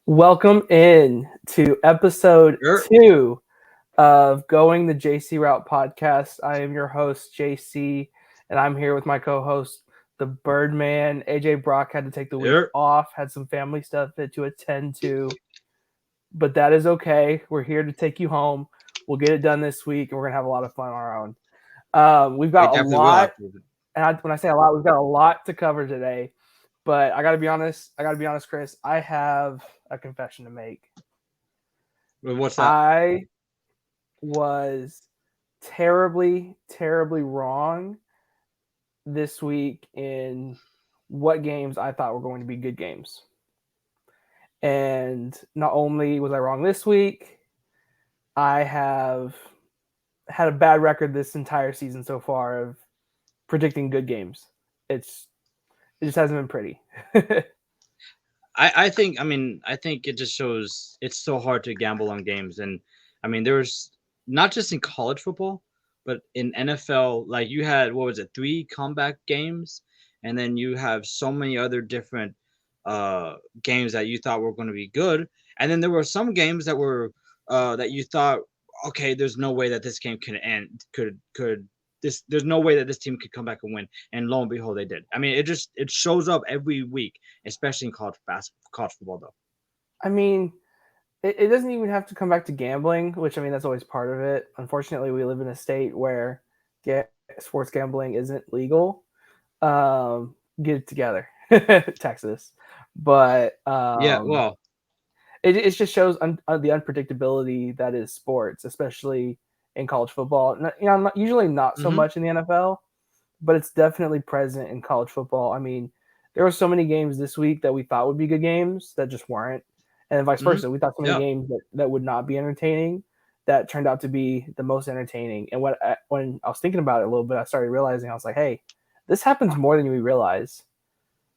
Welcome in to episode Er, 2 of Going the JC Route podcast. I am your host, JC, and I'm here with my co host, the Birdman. AJ Brock had to take the week er. off, had some family stuff to attend to, but that is okay. We're here to take you home. We'll get it done this week, and we're going to have a lot of fun on our own. We've We got a definitely will lot, after. and when I say a lot, we've got a lot to cover today. But I got to be honest. Chris. I have a confession to make. What's that? I was terribly, terribly wrong this week in what games I thought were going to be good games. And not only was I wrong this week, I have had a bad record this entire season so far of predicting good games. It just hasn't been pretty. I think it just shows it's so hard to gamble on games, and there's not just in college football, but in NFL. Like you had what was it, three comeback games, and then you have so many other different games that you thought were going to be good, and then there were some games that were that you thought, okay, there's no way that this game could end could this there's no way that this team could come back and win, and lo and behold they did. It shows up every week, especially in college football though. I mean, it doesn't even have to come back to gambling, which that's always part of it. Unfortunately, we live in a state where sports gambling isn't legal. Get it together, Texas. But Yeah, well, it just shows the unpredictability that is sports, especially in college football. Usually not so hmm much in the NFL, but it's definitely present in college football. There were so many games this week that we thought would be good games that just weren't, and vice hmm versa. We thought so many yeah. games that would not be entertaining that turned out to be the most entertaining. And when I was thinking about it a little bit, I started realizing I was like, hey, this happens more than we realize.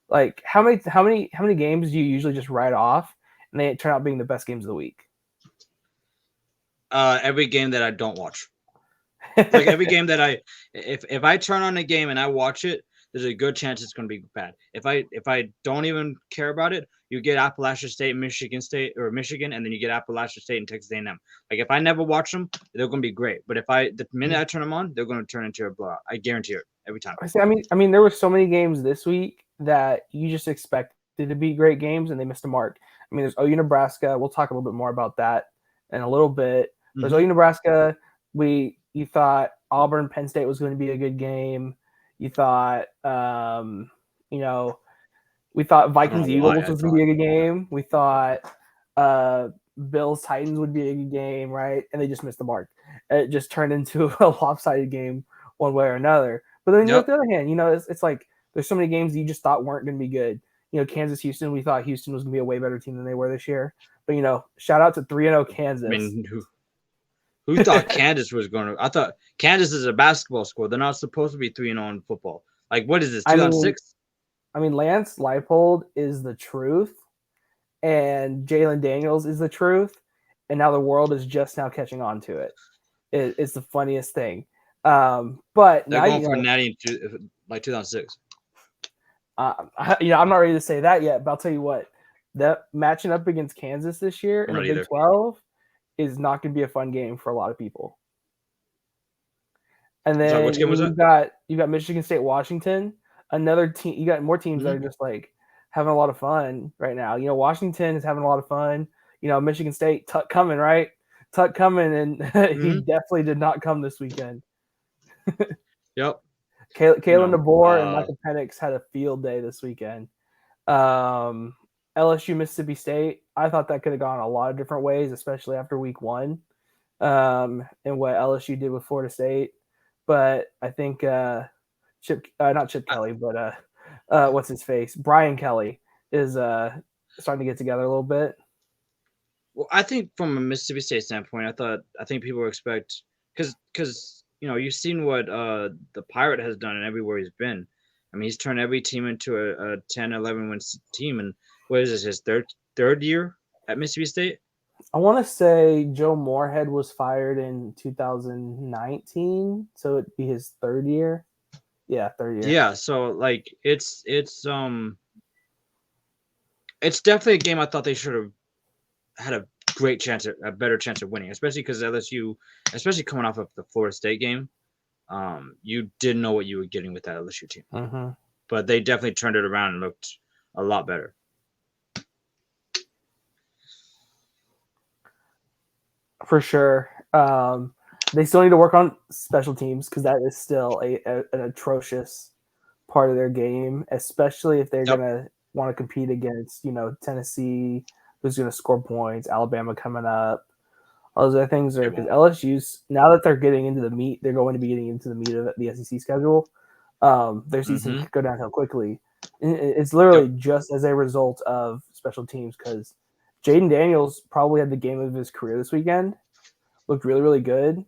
Like how many games do you usually just write off and they turn out being the best games of the week? Every game that I don't watch. Like every game that if I turn on a game and I watch it, there's a good chance it's going to be bad. If I don't even care about it, you get Appalachian State, Michigan State, or Michigan, and then you get Appalachian State and Texas A&M. Like if I never watch them, they're going to be great. But if the minute I turn them on, they're going to turn into a blowout. I guarantee it every time. There were so many games this week that you just expected to be great games and they missed a mark. There's OU Nebraska. We'll talk a little bit more about that in a little bit. There's hmm OU Nebraska. You thought Auburn Penn State was going to be a good game. You thought you know we thought I don't Vikings know why Eagles I was going to thought. be a good game. We thought uh, Bills Titans would be a good game, right? And they just missed the mark. It just turned into a lopsided game one way or another. But then on Yep. the other hand, it's like there's so many games that you just thought weren't going to be good. Kansas Houston, we thought Houston was going to be a way better team than they were this year. But shout out to 3-0 I Kansas. mean, who thought Kansas was going to? I thought Kansas is a basketball school. They're not supposed to be 3-0 in football. Like what is this? I Two thousand mean, six? Lance Leipold is the truth, and Jalen Daniels is the truth, and now the world is just now catching on to it. It's the funniest thing. But They're now going for a natty like 2006. I'm not ready to say that yet. But I'll tell you what, that matching up against Kansas this year I'm in the not Big either. 12 is not going to be a fun game for a lot of people. And I'm sorry. Which then game was that? you've got Michigan State, Washington, another team. You got more teams that hmm are just like having a lot of fun right now. Washington is having a lot of fun. Michigan State, Tuck coming, right? Tuck coming, and he hmm definitely did not come this weekend. Yep. You Kalen know. DeBoer and Michael Penix had a field day this weekend. Um, LSU, Mississippi State, I thought that could have gone a lot of different ways, especially after week one, and what LSU did with Florida State. But I think not Chip I, Kelly, but what's his face? Brian Kelly is starting to get together a little bit. well, I think from a Mississippi State standpoint, I think people expect because you've seen what the Pirate has done and everywhere he's been. I mean, he's turned every team into a 10, 11 win team, and what is this, his third year at Mississippi State? I want to say Joe Moorhead was fired in 2019, so it'd be his third year. Yeah, third year. Yeah, so like it's definitely a game I thought they should have. had a great chance, a better chance of winning, especially because LSU, especially coming off of the Florida State game, you didn't know what you were getting with that LSU team. Mm-hmm. But they definitely turned it around and looked a lot better. For sure. They still need to work on special teams because that is still an atrocious part of their game, especially if they're Yep. gonna want to compete against Tennessee, who's gonna score points, Alabama coming up. All those other things They are because won't. LSU's now that they're getting into the meat, they're going to be getting into the meat of the SEC schedule. Their season Mm-hmm. could go downhill quickly. It's Yep. literally just as a result of special teams because Jaden Daniels probably had the game of his career this weekend. Looked really, really good.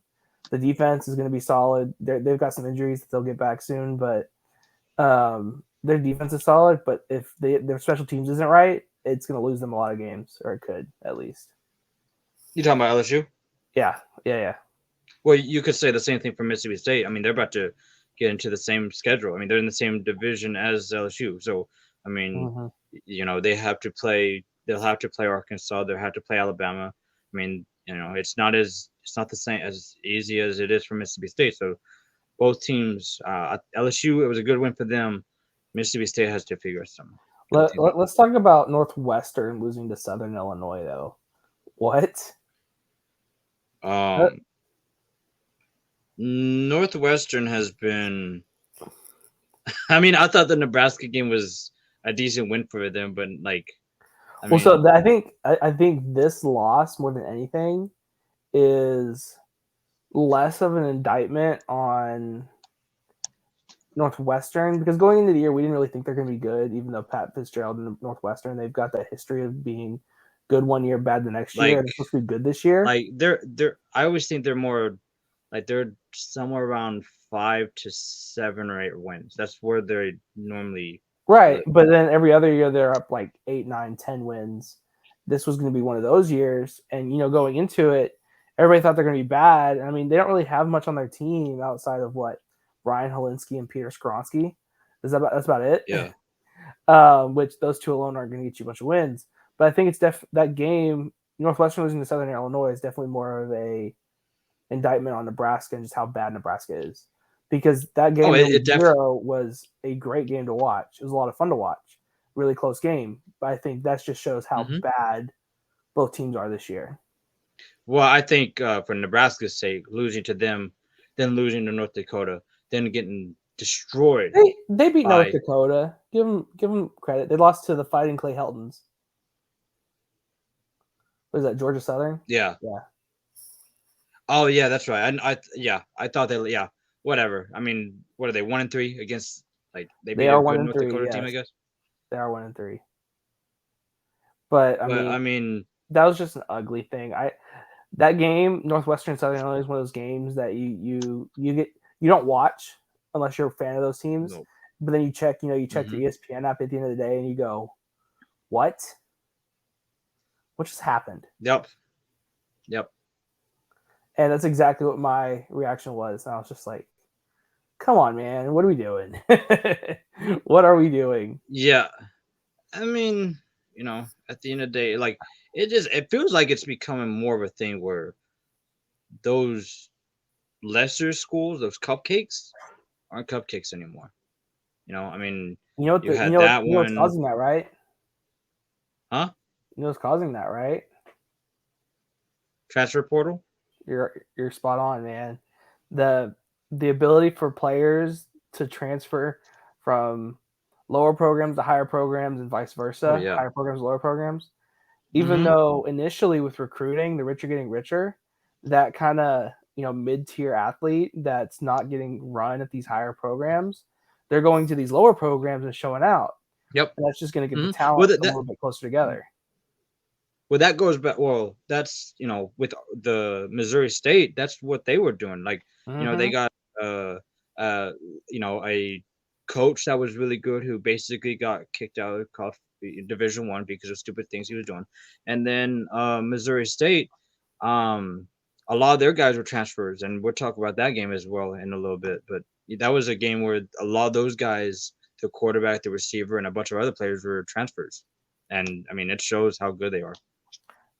The defense is going to be solid. They've got some injuries that they'll get back soon, but their defense is solid. But if their special teams isn't right, it's going to lose them a lot of games, or it could at least. You talking about LSU? Yeah, yeah. Well, you could say the same thing for Mississippi State. I mean, they're about to get into the same schedule. I mean, they're in the same division as LSU. So, I mean, Mm-hmm. they have to play. They'll have to play Arkansas. They'll have to play Alabama. I mean, it's not the same as easy as it is for Mississippi State. So both teams, LSU, it was a good win for them. Mississippi State has to figure out things out. Let's talk about Northwestern losing to Southern Illinois, though. What? Um, Northwestern has been. I mean, I thought the Nebraska game was a decent win for them, but like, I Well, mean, I think this loss more than anything is less of an indictment on Northwestern because going into the year we didn't really think they're going to be good, even though Pat Fitzgerald and Northwestern they've got that history of being good one year, bad the next year. like, They're supposed to be good this year. they're. I always think they're more like they're somewhere around 5 to 7 or 8 wins. That's where they normally Right, live. but then every other year they're up like 8, 9, 10 wins. This was going to be one of those years, and going into it, everybody thought they're going to be bad. I mean, they don't really have much on their team outside of what Ryan Helinski and Peter Skronsky. That's about it. Yeah. Which those two alone aren't going to get you a bunch of wins. But I think it's that game Northwestern losing to Southern Illinois is definitely more of a indictment on Nebraska and just how bad Nebraska is. Because that Oh, game in it, week it def. zero was a great game to watch. It was a lot of fun to watch. Really close game. But I think that just shows how Hmm. bad both teams are this year. Well, I think for Nebraska's sake, losing to them, then losing to North Dakota, then getting destroyed They beat North by Dakota. Give them credit. They lost to the Fighting Clay Heltons. What is that, Georgia Southern? yeah. Yeah. Oh yeah, that's right. I thought whatever. I mean, what are they 1-3 against? Like they They beat a are one good and North three, Dakota team, I yes. guess. They are 1-3. But I But mean, I mean, that was just an ugly thing. That game, Northwestern Southern Illinois, is one of those games that you don't watch unless you're a fan of those teams. no. But then you check your Hmm. ESPN app at the end of the day, and you go, "What? What just happened?" Yep. Yep. And that's exactly what my reaction was. And I was just like, "Come on, man! What are we doing? What are we doing?" Yeah. I mean, at the end of the day, like it feels like it's becoming more of a thing where those lesser schools, those cupcakes, aren't cupcakes anymore. I mean, you had that You know what's one, causing that, right? huh? You know what's causing that, right? Transfer portal. You're spot on, man. The the ability for players to transfer from lower programs to higher programs and vice Oh versa, yeah. higher programs to lower programs. Even Mm-hmm. though initially with recruiting, the rich are getting richer, that kind of mid-tier athlete that's not getting run at these higher programs, they're going to these lower programs and showing out, Yep. and that's just going to get the Hmm. talent Well, a little bit closer together. that goes back. Well, that's with the Missouri State, that's what they were doing. Like, they Mm-hmm. got uh uh a coach that was really good who basically got kicked out of Division 1 because of stupid things he was doing, and then Missouri State, um, a lot of their guys were transfers, and we'll talk about that game as well in a little bit. But that was a game where a lot of those guys, the quarterback, the receiver, and a bunch of other players were transfers, and I mean it shows how good they are.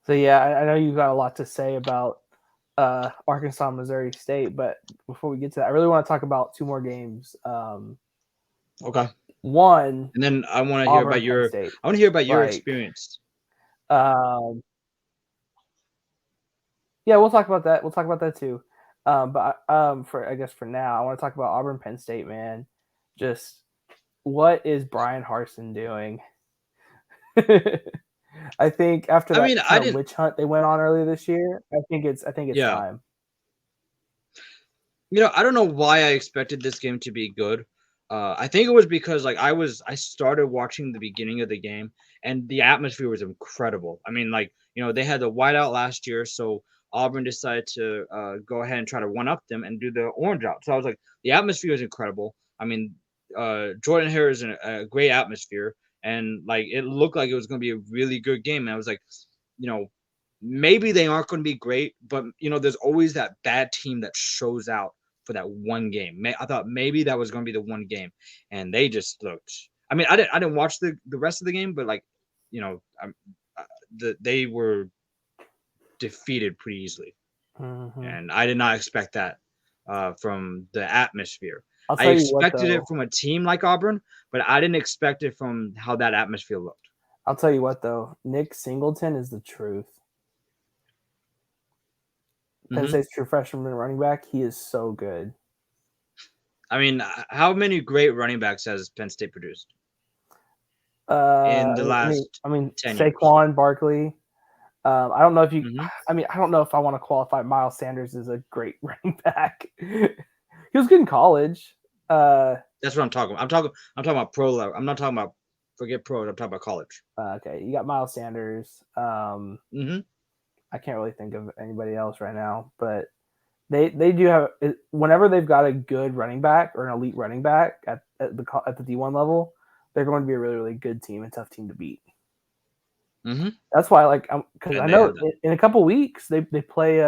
So yeah, I know you got a lot to say about Arkansas, Missouri State, but before we get to that, I really want to talk about two more games. Okay. One, And then I want to hear Auburn, about Penn your State. I want to hear about your Like, experience. um, yeah, we'll talk about that. We'll talk about that too. But for I guess for now, I want to talk about Auburn, Penn State, man. Just what is Brian Harsin doing? I think after I that mean, I kind of didn't. witch hunt they went on earlier this year, I think it's Yeah. time. I don't know why I expected this game to be good. I think it was because I started watching the beginning of the game and the atmosphere was incredible. I mean, they had the whiteout last year, so Auburn decided to go ahead and try to one up them and do the orange out. So I was like, the atmosphere is incredible. I mean, Jordan Hare is a great atmosphere, and like it looked like it was going to be a really good game. And I was like, you know, maybe they aren't going to be great, but there's always that bad team that shows out for that one game. I thought maybe that was going to be the one game, and they just looked. I mean, I didn't watch the rest of the game, but you know, they were defeated pretty easily, Hmm. and I did not expect that from the atmosphere. I'll I tell you what expected it though. from a team like Auburn, but I didn't expect it from how that atmosphere looked. I'll tell you what though. Nick Singleton is the truth. Penn Hmm. State's true freshman running back. He is so good. I mean, how many great running backs has Penn State produced Uh, in the I mean, I mean, last I mean 10 years? Saquon Barkley. I don't know if you. Hmm. I mean, I don't know if I want to qualify Miles Sanders as a great running back. He was good in college. Uh, That's what I'm talking about. I'm talking about pro level. I'm not talking about forget pro. I'm talking about college. okay, you got Miles Sanders. Hmm. I can't really think of anybody else right now, but they do have whenever they've got a good running back or an elite running back at the D1 level, they're going to be a really really good team and tough team to beat. Hmm. That's why because I And they know have that. in a couple weeks they play.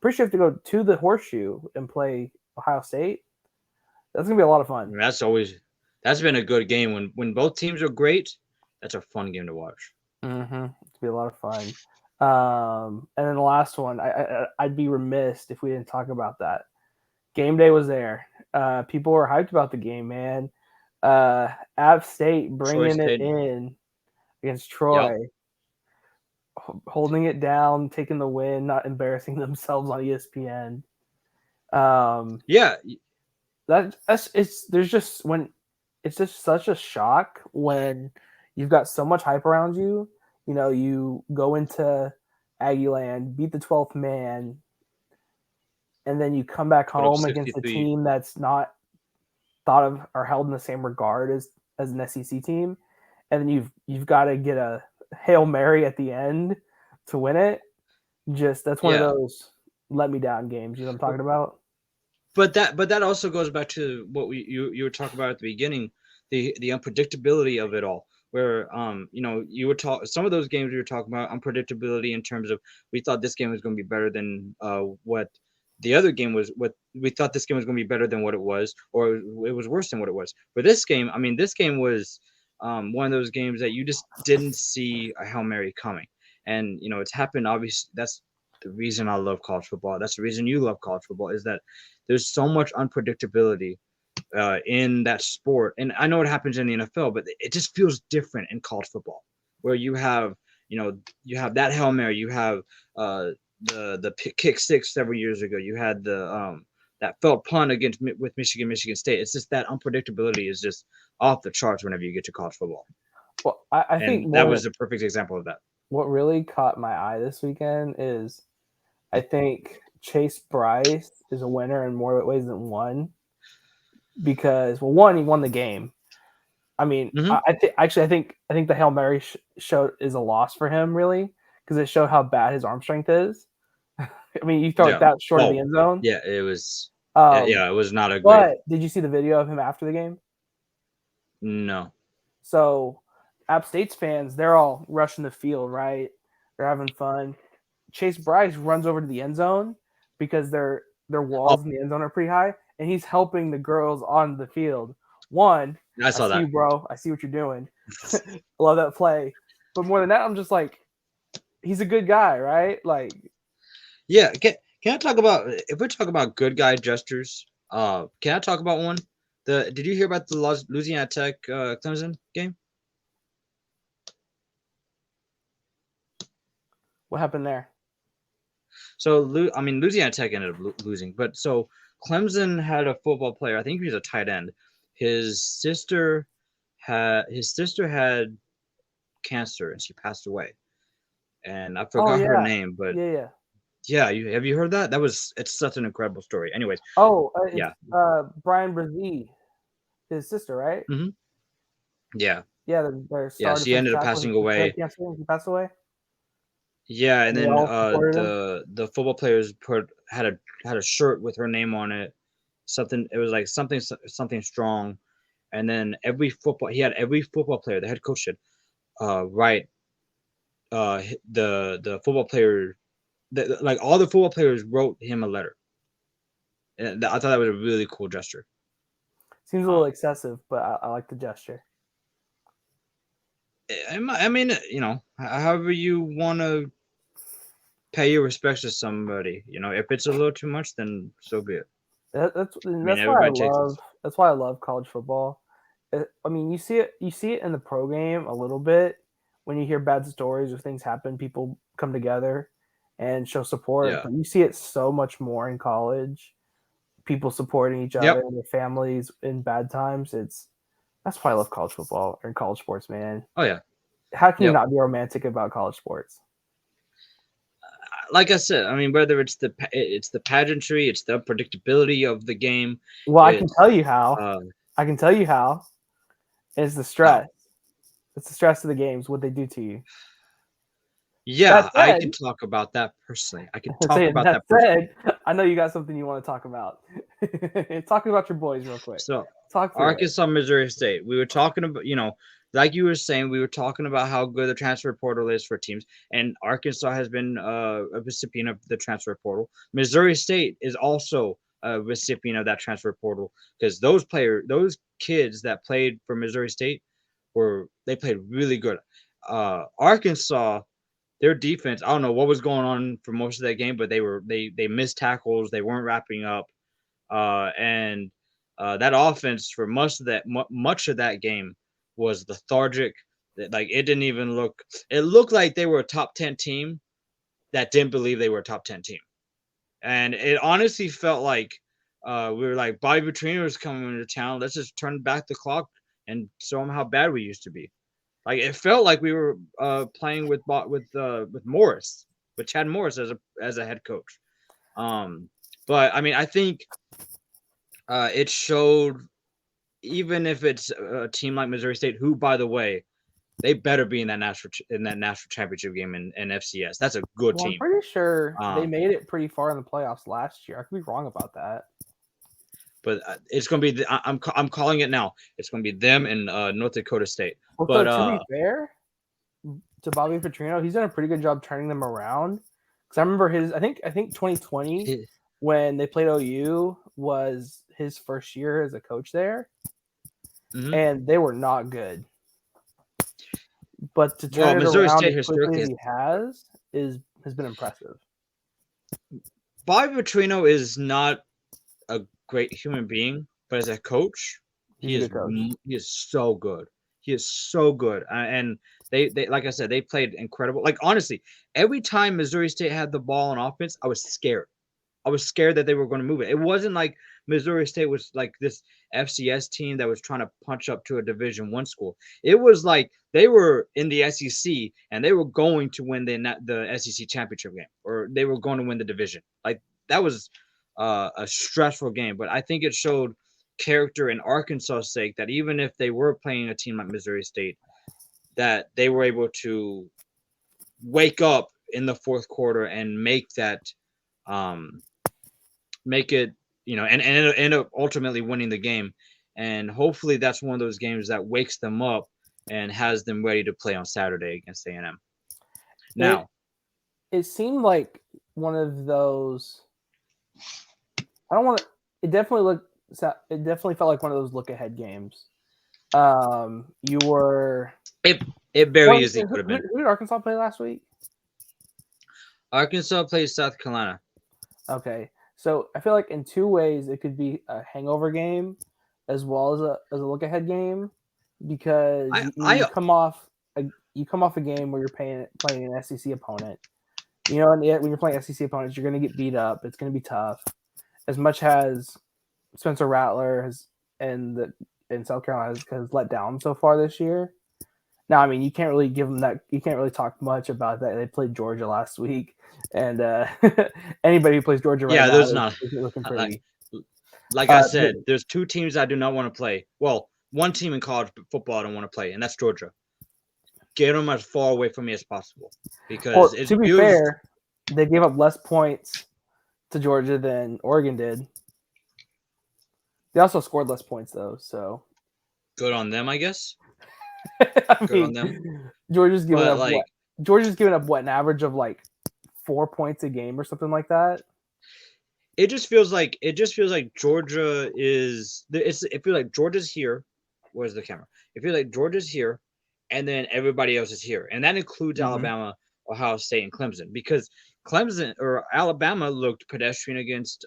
Pretty sure you have to go to the Horseshoe and play Ohio State. That's gonna be a lot of I fun. mean, that's been a good game when both teams are great. That's a fun game to watch. Mm-hmm. It's gonna be a lot of fun. And then the last one, I'd be remiss if we didn't talk about that. Game day was there. People were hyped about the game, man. App State Troy bringing it State. in against Yep. Troy, holding it down, taking the win, not embarrassing themselves on ESPN. Um, Yeah. that's it's there's just when it's just such a shock when you've got so much hype around you. You know, you go into Aggie Land, beat the 12th man, and then you come back Put up home against a 63. team that's not thought of or held in the same regard as an SEC team, and then you've got to get a Hail Mary at the end to win it. Just that's one of Yeah. those let me down games. You know what I'm talking about? But that also goes back to what you were talking about at the beginning, the unpredictability of it all. Where you were talk some of those games we were talking about unpredictability in terms of we thought this game was going to be better than what the other game was. What we thought this game was going to be better than what it was, or it was worse than what it was. For this game, I mean, this game was one of those games that you just didn't see a Hail Mary coming, and it's happened. Obviously, that's the reason I love college football. That's the reason you love college football is that there's so much unpredictability in that sport. And I know it happens in the NFL, but it just feels different in college football, where you have that Hail Mary, you have the kick six several years ago, you had the that felt punt with Michigan State. It's just that unpredictability is just off the charts whenever you get to college football, Well, I think and that was a perfect example of that. what really caught my eye this weekend is I think Chase Bryce is a winner in more ways than one because well, one he won the game. I mean, Hmm. I think the Hail Mary show is a loss for him really because it showed how bad his arm strength is. I mean, you throw it Yeah. that short of the Oh, end zone. yeah. It was. Um, Yeah, it was not a great. but did you see the video of him after the game? No. So, App State's fans, they're all rushing the field, right? They're having fun. Chase Bryce runs over to the end zone because their Oh, walls in the end zone are pretty high, and he's helping the girls on the field. One, I I saw see that. you, bro. I see what you're doing. I love that play. But more than that, I'm just like, he's a good guy, right? Like, Yeah, can I talk about if we talk about good guy gestures? Can I talk about one? Did you hear about the Louisiana Tech Clemson game? what happened there? So I mean Louisiana Tech ended up losing, but so Clemson had a football player. I think he was a tight end. His sister had cancer and she passed away. And I Oh forgot her yeah, name, but yeah, yeah. yeah, have you heard that? It's such an incredible story. Anyways, Oh, it's yeah, Brian Brzee, his sister, right? hmm yeah, Yeah, their yeah. star She defensive ended up tackle. passing He had away. cancer and he passed away. Yeah, and And they then all supported him. the football players had a shirt with her name on it. Something it was like something strong, and then he had every football player, the head coach should write the football player like all the football players wrote him a letter, and I thought that was a really cool gesture. Seems a little Um, excessive, but I like the gesture. I mean, however you want to pay your respects to somebody, if it's a little too much, then so be it. I mean, That's why I everybody takes love this. college football. I mean, you see it in the pro game a little bit when you hear bad stories or things happen. People come together and show support, Yeah. but you see it so much more in college. People supporting each other Yep. and their families in bad times. That's why I love college football or college sports, man. Oh yeah. How can you Yep. not be romantic about college sports? Like I said, I mean, whether it's the pageantry, it's the unpredictability of the game, Well, I can it's tell you how. uh I can tell you how. It's the how. stress. It's the stress of the games, what they do to you. That Yeah, I said, could talk about that personally. I could talk about that that personally. said, I know you got something you want to talk about. Talk about your boys real quick. So, Talk through it. Arkansas, Missouri State. We were talking about, like you were saying, we were talking about how good the transfer portal is for teams, and Arkansas has been a recipient of the transfer portal. Missouri State is also a recipient of that transfer portal because those kids that played for Missouri State they played really good. Arkansas, their defense, I don't know what was going on for most of that game, but they missed tackles, they weren't wrapping up, and that offense for much of that game was lethargic. Like it didn't even look. It looked like they were a top 10 team that didn't believe they were a top 10 team, and it honestly felt like we were like Bobby Petrino is coming into town. Let's just turn back the clock and show them how bad we used to be. Like it felt like we were playing with Morris, with Chad Morris as a head coach. But I mean, I think it showed, even if it's a team like Missouri State, who, by the way, they better be in that national championship game in FCS. That's a good Well, I'm team. pretty sure they Um, made it pretty far in the playoffs last year. I could be wrong about that. but it's going to be I'm calling it now. It's going to be them and North Dakota State. Well, so But to be fair to Bobby Petrino, he's done a pretty good job turning them around. Because I remember I think 2020 it, when they played OU was his first year as a coach there, mhm. and they were not good. But to Well, turn it Missouri around State as quickly historically as he has been impressive. Bobby Petrino is not a great human being, but as a coach, He's a good coach. he is so good. He is so good, and they like I said, they played incredible. Like honestly, every time Missouri State had the ball on offense, I was scared. I was scared that they were going to move it. It wasn't like Missouri State was like this FCS team that was trying to punch up to a Division One school. It was like they were in the SEC and they were going to win the SEC championship game, or they were going to win the division. Like that was a stressful game, but I think it showed character in Arkansas' sake that even if they were playing a team like Missouri State, that they were able to wake up in the fourth quarter and um, make it, and end up ultimately winning the game. And hopefully that's one of those games that wakes them up and has them ready to play on Saturday against A&M. It Now, it seemed like one of those. I don't want to. It definitely looked. It definitely felt like one of those look ahead games. You were. it it very Well, easily could have been. who did Arkansas play last week? Arkansas plays South Carolina. Okay, so I feel like in two ways it could be a hangover game, as well as a look ahead game, because I I mean I you come off a game where you're playing an SEC opponent. You know, and when you're playing SEC opponents, you're going to get beat up. It's going to be tough. As much as Spencer Rattler has and the in South Carolina has let down so far this year. Now, I mean, you can't really give them that. You can't really talk much about that. They played Georgia last week, and anybody who plays Georgia right yeah, now there's not isn't looking like pretty. like I Uh, said, there's two teams I do not want to play. Well, one team in college football I don't want to play, and that's Georgia. Get them as far away from me as possible because well, it to be feels fair, they gave up less points to Georgia than Oregon did. They also scored less points though, so good on them, I guess. I Good on mean, them. Georgia's giving But up like, what? Georgia's giving up what, an average of like 4 points a game or something like that. it just feels like Georgia is. It feels like Georgia's here. Where's the camera? It feels like Georgia's here, and then everybody else is here, and that includes Mm-hmm. Alabama, Ohio State, and Clemson because Clemson or Alabama looked pedestrian against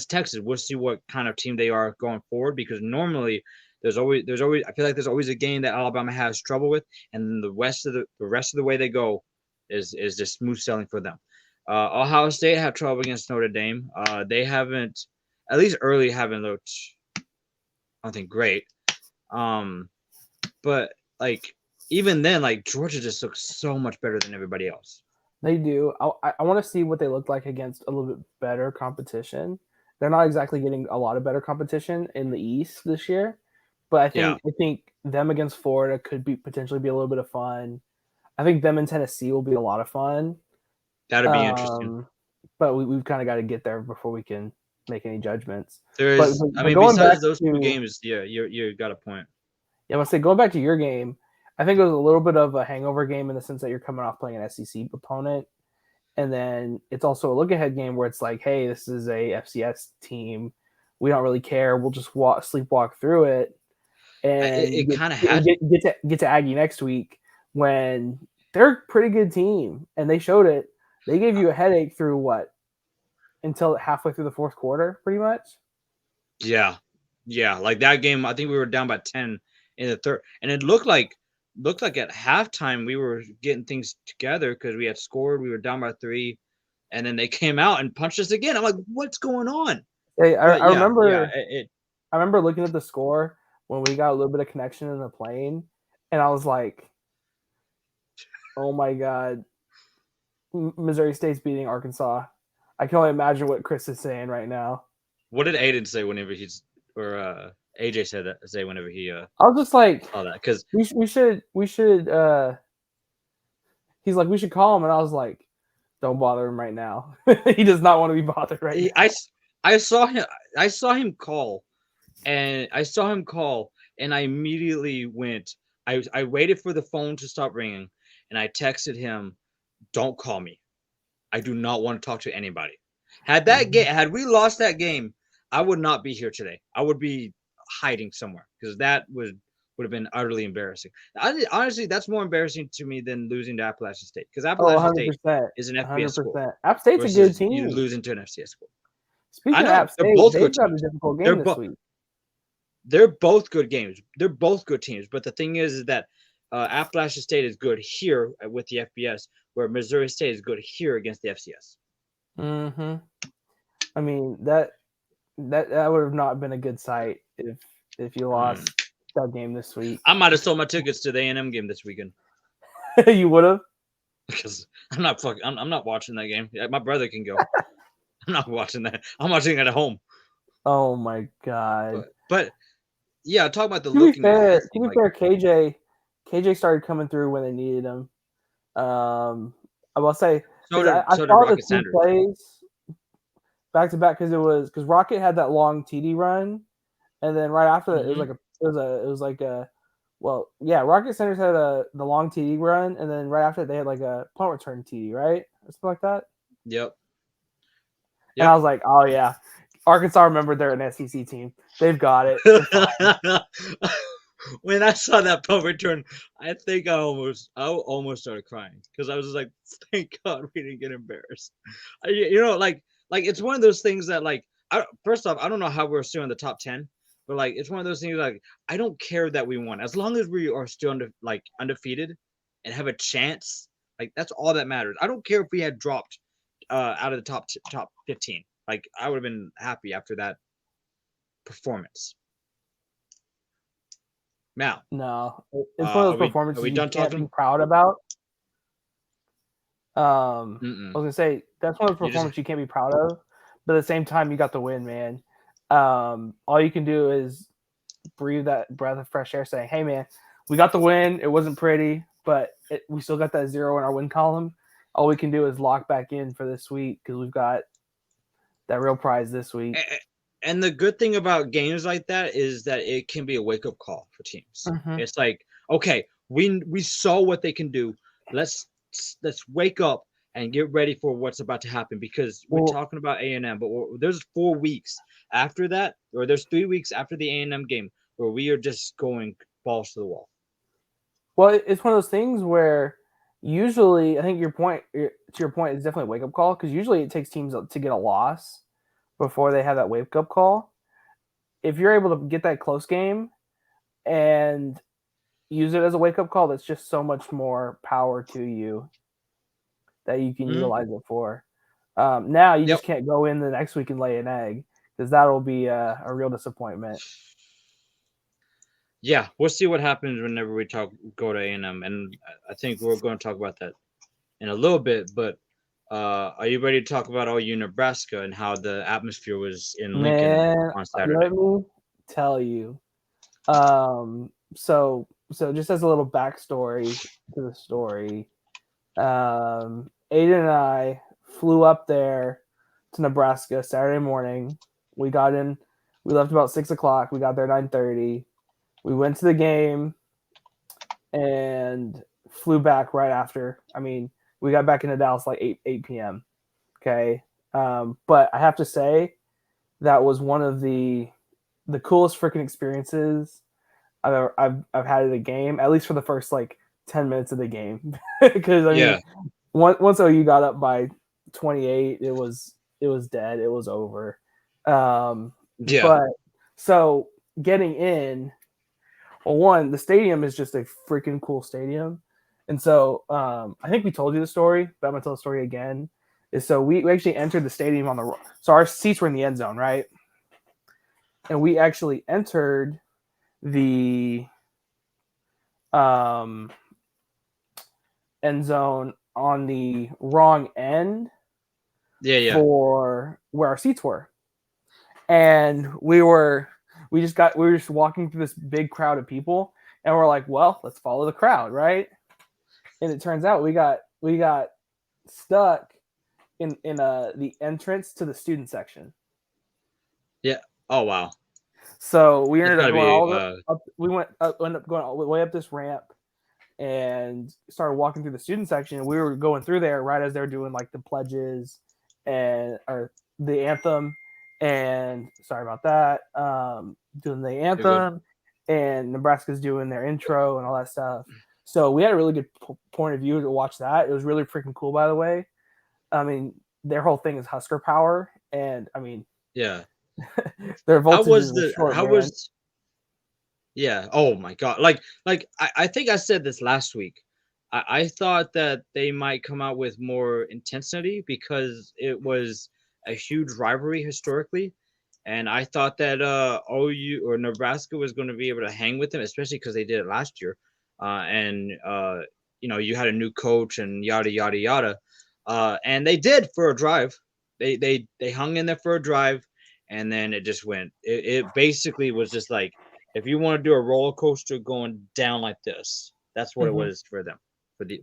Texas. We'll see what kind of team they are going forward because normally there's always I feel like there's always a game that Alabama has trouble with, and then the rest of the way they go is just smooth sailing for them. Ohio State had trouble against Notre Dame. They haven't, at least early, haven't looked, I don't think, great. Um, but like even then, like Georgia just looks so much better than everybody else. They do. I want to see what they look like against a little bit better competition. They're not exactly getting a lot of better competition in the East this year, but Yeah, I think them against Florida could be potentially be a little bit of fun. I think them in Tennessee will be a lot of fun. that'd be interesting. Um, but we've kind of got to get there before we can make any judgments. There But, is, but, I but mean, going back besides those two to games, yeah, you got a point. Yeah, I must say, going back to your game, I think it was a little bit of a hangover game in the sense that you're coming off playing an SEC opponent, and then it's also a look ahead game where it's like, hey, this is a FCS team. We don't really care. We'll just sleepwalk through it, It, and it kind of get, had get get to Aggie next week when they're a pretty good team, and they showed it. They gave you a headache through what until halfway through the fourth quarter, pretty much. Yeah, yeah. Like that game, I think we were down by 10 in the third, and it looked like at halftime we were getting things together because we had scored, we were down by 3, and then they came out and punched us again. I'm like, what's going on? Hey, But yeah, yeah, I remember looking at the score when we got a little bit of connection in the plane, and I was like, "Oh my god, Missouri State's beating Arkansas." I can only imagine what Chris is saying right now. what did Aiden say whenever or AJ say whenever he I was just like, saw that? Because we should." He's like, "We should call him," and I was like, "Don't bother him right now. He does not want to be bothered right I, now." I saw him, and I immediately went. I waited for the phone to stop ringing, and I texted him, "Don't call me. I do not want to talk to anybody." Had we lost that game, I would not be here today. I would be hiding somewhere because that would have been utterly embarrassing. Honestly, that's more embarrassing to me than losing to Appalachian State because Oh, Appalachian State 100%, is an FBS school 100%. App State's a good versus you team. losing to an FCS school. I Speaking of know App they're State, both good they've got a teams. difficult They're game this both week. they're both good games. They're both good teams. But the thing is that Appalachian State is good here with the FBS, where Missouri State is good here against the FCS. Mm-hmm. I mean that would have not been a good sight if you Mm. lost that game this week. I might have sold my tickets to the A&M game this weekend You would have. because I'm not watching that game. My brother can go. I'm not watching that. I'm watching it at home. Oh my god. But yeah, talk about the looking ahead To thing. be Like fair, KJ started coming through when they needed him. I will say so because did I so did saw the Rocket two Sanders. plays back to back because Rocket had that long TD run, and then right after that Hmm. it was like a well yeah Rocket Centers had the long TD run, and then right after that, they had like a punt return TD, right, or something like that. Yep. And I Yep. was like, oh yeah, Arkansas remembered they're an SEC team. They've got it. They're fine. When I saw that punt return, I almost started crying because I was just like, thank God we didn't get embarrassed. Like it's one of those things that like first off, I don't know how we're still in the top 10, but like it's one of those things like I don't care that we won as long as we are still undefeated and have a chance. Like that's all that matters. I don't care if we had dropped out of the top 15. Like I would have been happy after that performance. Now, No, it's one of those are performances we you done can't be talking? proud about. I Mm-mm. was gonna say that's one of the You just performances you can't be proud of, but at the same time, you got the win, man. All you can do is breathe that breath of fresh air, saying, "Hey, man, we got the win. It wasn't pretty, but we still got that zero in our win column. All we can do is lock back in for this week because we've got that real prize this week." and the good thing about games like that is that it can be a wake up call for teams. Mm-hmm. It's like, okay, we saw what they can do. Let's let's wake up and get ready for what's about to happen because we're Well, talking about A&M, but there's 4 weeks after that, or there's 3 weeks after the A&M game where we are just going balls to the wall. well, it's one of those things where usually, I think to your point, is definitely a wake up call because usually it takes teams to get a loss before they have that wake up call. If you're able to get that close game and use it as a wake up call, that's just so much more power to you that you can Hmm. utilize it for. Now you Yep. just can't go in the next week and lay an egg because that'll be a real disappointment. Yeah, we'll see what happens whenever we go to A&M, and I think we're going to talk about that in a little bit. But are you ready to talk about OU Nebraska and how the atmosphere was in Lincoln Man, on let Saturday? me tell you. So just as a little backstory to the story, Aiden and I flew up there to Nebraska Saturday morning. We got in. We left about 6 o'clock. We got there 9:30. We went to the game and flew back right after. I mean, we got back into Dallas like 8 p.m. Okay, but I have to say that was one of the coolest freaking experiences I've had at a game. At least for the first like 10 minutes of the game, because I mean, Yeah, once OU got up by 28, it was dead. It was over. yeah, But so getting in, well, one, the stadium is just a freaking cool stadium. And so I think we told you the story, but I'm gonna tell the story again. Is so we actually entered the stadium on the so our seats were in the end zone, right? And we actually entered the um, end zone on the wrong end yeah, yeah, for where our seats were, and we were just walking through this big crowd of people, and we're like, well, let's follow the crowd, right? And it turns out we got stuck in the entrance to the student section. yeah. Oh wow, So we that's ended got up to going be all the up. We went up, ended up going all the way up this ramp and started walking through the student section. And we were going through there right as they're doing like the pledges and or the anthem. And sorry about that. Doing the you're good. anthem, and Nebraska's doing their intro and all that stuff. So we had a really good point of view to watch that. It was really freaking cool, by the way. I mean, their whole thing is Husker power, and I mean, Yeah. their How voltages was were the? short, How man. was? Yeah. Oh my God. Like I think I said this last week. I thought that they might come out with more intensity because it was a huge rivalry historically, and I thought that OU or Nebraska was going to be able to hang with them, especially because they did it last year, and you had a new coach and yada yada yada, and they did for a drive. They hung in there for a drive, and then it just went. It basically was just like if you want to do a roller coaster going down like this, that's what it Mm-hmm. was for them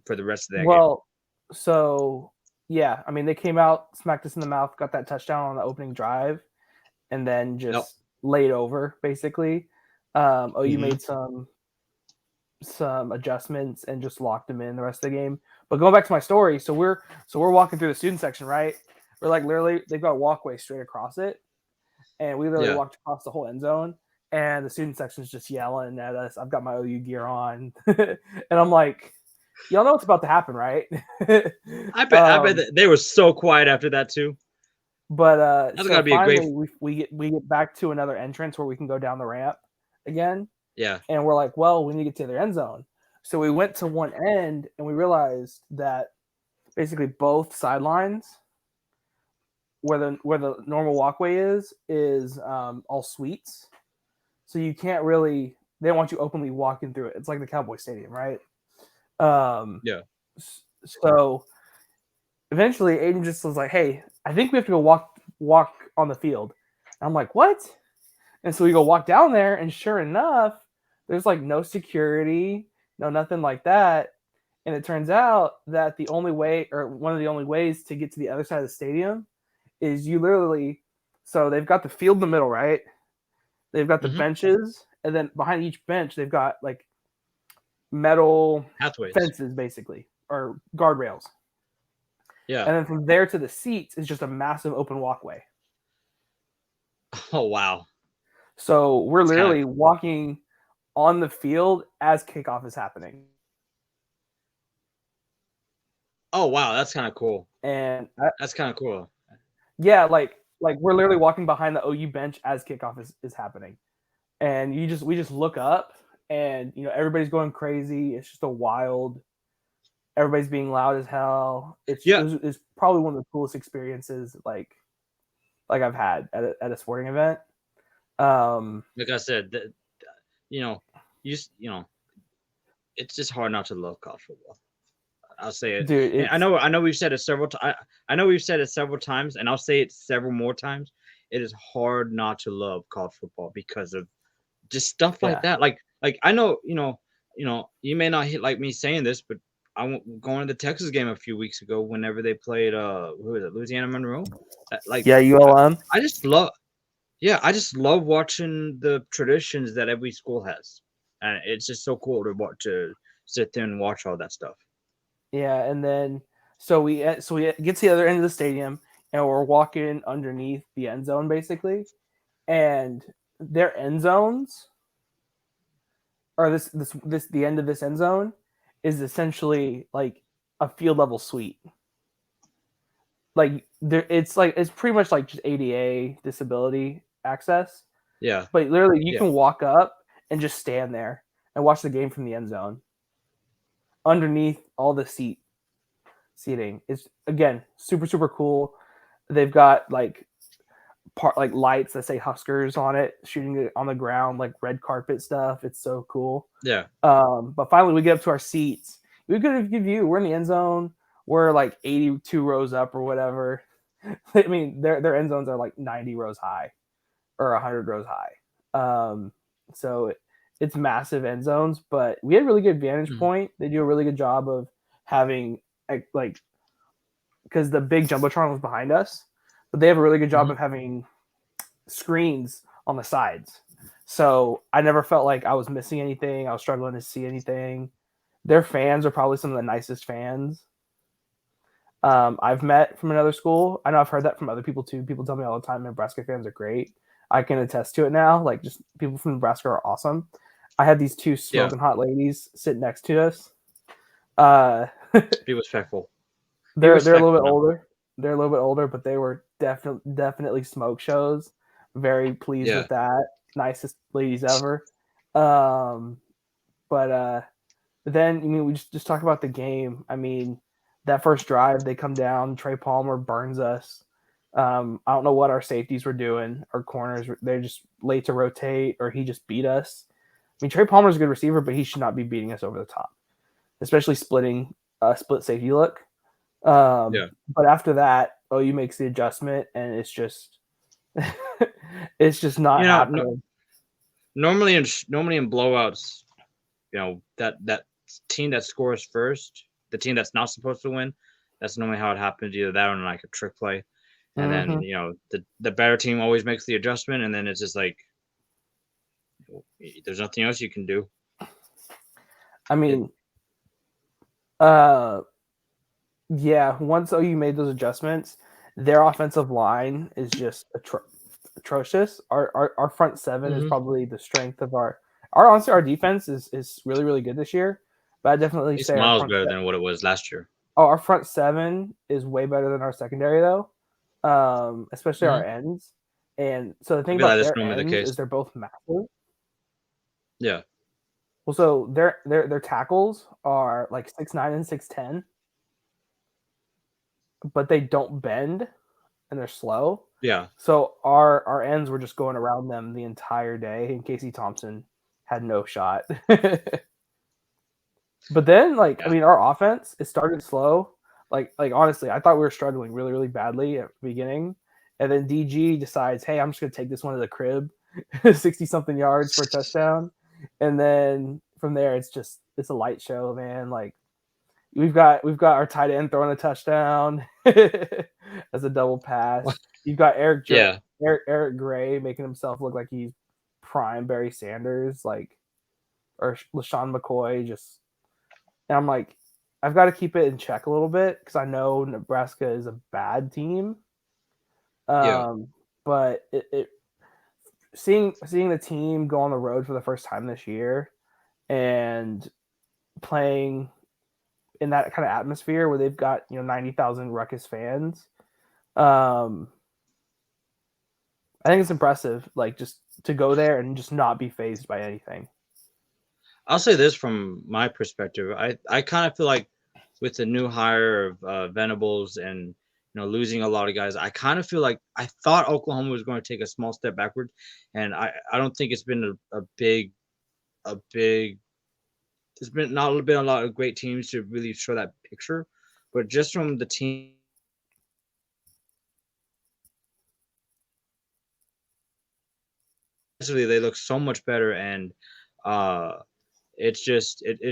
for the rest of that game. Well, so yeah, I mean they came out, smacked us in the mouth, got that touchdown on the opening drive, and then Yep. just laid over basically. OU Hmm. made some adjustments and just locked them in the rest of the game. But going back to my story, so we're walking through the student section, right? We're like literally they've got a walkway straight across it, and we literally Yeah. walked across the whole end zone. and the student section is just yelling at us. I've got my OU gear on, and I'm like, y'all know what's about to happen, right? I bet that they were so quiet after that too. But That's gotta so be a great. finally we get back to another entrance where we can go down the ramp again, Yeah. and we're like, well, we need to get to their end zone. So we went to one end and we realized that basically both sidelines where the normal walkway is all suites. So you can't really they don't want you openly walking through it. It's like the Cowboy Stadium, right? Um, Yeah. so eventually Aiden just was like, "Hey, I think we have to go walk on the field." And I'm like, "What?" And so we go walk down there, and sure enough, there's like no security, no nothing like that. And it turns out that the only way, or one of the only ways to get to the other side of the stadium, is you literally. So they've got the field in the middle, right? They've got the Hmm. benches, and then behind each bench, they've got like metal Pathways. fences, basically, or guardrails. Yeah. And then from there to the seats is just a massive open walkway. Oh wow. So we're It's kind of. literally walking on the field as kickoff is happening. Oh wow. That's kind of cool. And That's kind of cool. yeah, like we're literally walking behind the OU bench as kickoff is happening. And we just look up and everybody's going crazy. It's just a wild everybody's being loud as hell. Yeah. It's probably one of the coolest experiences like I've had at a sporting event. Like I said, you know, you know, it's just hard not to love college football. I'll say it. Dude, And it's I know we've said it several times. I know we've said it several times, and I'll say it several more times. It is hard not to love college football because of just stuff like yeah. that. Like I know, you may not hit like me saying this, but I went going to the Texas game a few weeks ago. Whenever they played, who was it, Louisiana Monroe? Like, Yeah, ULM. I just love, yeah, I just love watching the traditions that every school has, and it's just so cool to watch to sit there and watch all that stuff. Yeah, and then so we get to the other end of the stadium and we're walking underneath the end zone basically, and their end zones or this the end of this end zone is essentially like a field level suite. Like there, it's pretty much like just ADA disability access, Yeah, but literally you yeah. can walk up and just stand there and watch the game from the end zone underneath all the seating. It's again super cool. They've got like lights that say Huskers on it, shooting it on the ground, like red carpet stuff. It's so cool. Yeah. But finally, we get up to our seats. We could give you. We're in the end zone. We're like 82 rows up or whatever. I mean, their end zones are like 90 rows high or 100 rows high. So it's massive end zones, but we had a really good vantage Mhm. point. They do a really good job of having like because the big jumbotron was behind us, but they have a really good job Mhm. of having screens on the sides. So I never felt like I was missing anything. I was struggling to see anything. Their fans are probably some of the nicest fans I've met from another school. I know I've heard that from other people too. People tell me all the time Nebraska fans are great. I can attest to it now. Like just people from Nebraska are awesome. I had these two Yeah. smoking hot ladies sit next to us. Uh, Be respectful. Be they're a little respectful bit now. older. They're a little bit older, but they were definitely smoke shows. Very pleased Yeah. with that. Nicest ladies ever. Um, but then we just talk about the game. I mean, that first drive, they come down. Trey Palmer burns us. I don't know what our safeties were doing. Our corners, they're just late to rotate, or he just beat us. I mean, Trey Palmer's a good receiver, but he should not be beating us over the top, especially splitting split safety look. Yeah. But after that, OU makes the adjustment, and it's just it's just not No, happening. normally in blowouts, that team that scores first, the team that's not supposed to win, that's normally how it happens. Either that or like a trick play, and then Mm-hmm. the better team always makes the adjustment, and then it's just like there's nothing else you can do. I It mean, uh, yeah. Once OU made those adjustments, their offensive line is just atrocious. Our front seven is Hmm. probably the strength of our honestly our defense is really really good this year. But I definitely It's say our miles front better than what it was last year. our front seven is way better than our secondary though, especially Hmm. our ends. And so the I thing feel like about that's their normally the ends is case. they're both massive. Yeah. Well, so their tackles are like 6'9" and 6'10", but they don't bend and they're slow. Yeah. So our ends were just going around them the entire day, and Casey Thompson had no shot. But then, like, I Yeah. mean, our offense it started slow. Like honestly, I thought we were struggling really really badly at the beginning, and then DG decides, hey, I'm just gonna take this one to the crib, 60 something yards for a touchdown, and then from there it's a light show, man. Like we've got our tight end throwing a touchdown as a double pass. You've got Yeah. Eric Gray making himself look like he's prime Barry Sanders, like or LaShawn McCoy. Just and I'm like, I've got to keep it in check a little bit because I know Nebraska is a bad team. Yeah. Um, but seeing the team go on the road for the first time this year and playing in that kind of atmosphere where they've got 90,000 Ruckus fans. Um, I think it's impressive, like just to go there and just not be phased by anything. I'll say this from my perspective. I kind of feel like with the new hire of Venables and losing a lot of guys, I kind of feel like I thought Oklahoma was going to take a small step backward, and I don't think it's been a big. There's been a lot of great teams to really show that picture, but just from the team. They look so much better, and uh it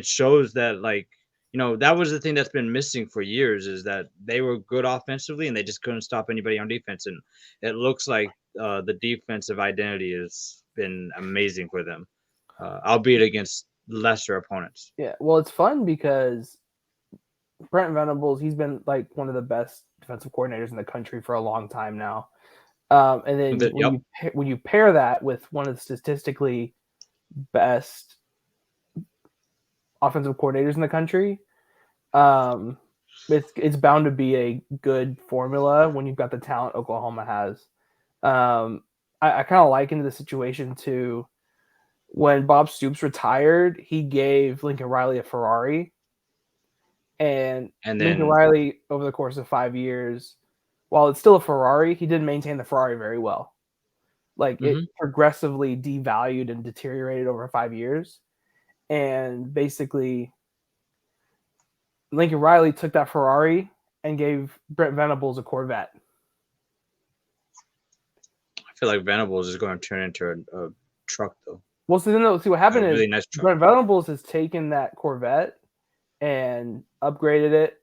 shows that, like, that was the thing that's been missing for years, is that they were good offensively and they just couldn't stop anybody on defense, and it looks like the defensive identity has been amazing for them, albeit against lesser opponents. Yeah, well, it's fun because Brent Venables, he's been like one of the best defensive coordinators in the country for a long time now. And then Yep. when you pair that with one of the statistically best offensive coordinators in the country, um, it's bound to be a good formula when you've got the talent Oklahoma has. I kind of liken the situation to when Bob Stoops retired. He gave Lincoln Riley a Ferrari, and And Lincoln then Riley over the course of 5 years, while it's still a Ferrari, he didn't maintain the Ferrari very well. Like it mhm. progressively devalued and deteriorated over 5 years. And basically, Lincoln Riley took that Ferrari and gave Brent Venables a Corvette. I feel like Venables is going to turn into a truck, though. Well, so then see what A happened is really nice truck. Brent Venables has taken that Corvette and upgraded it,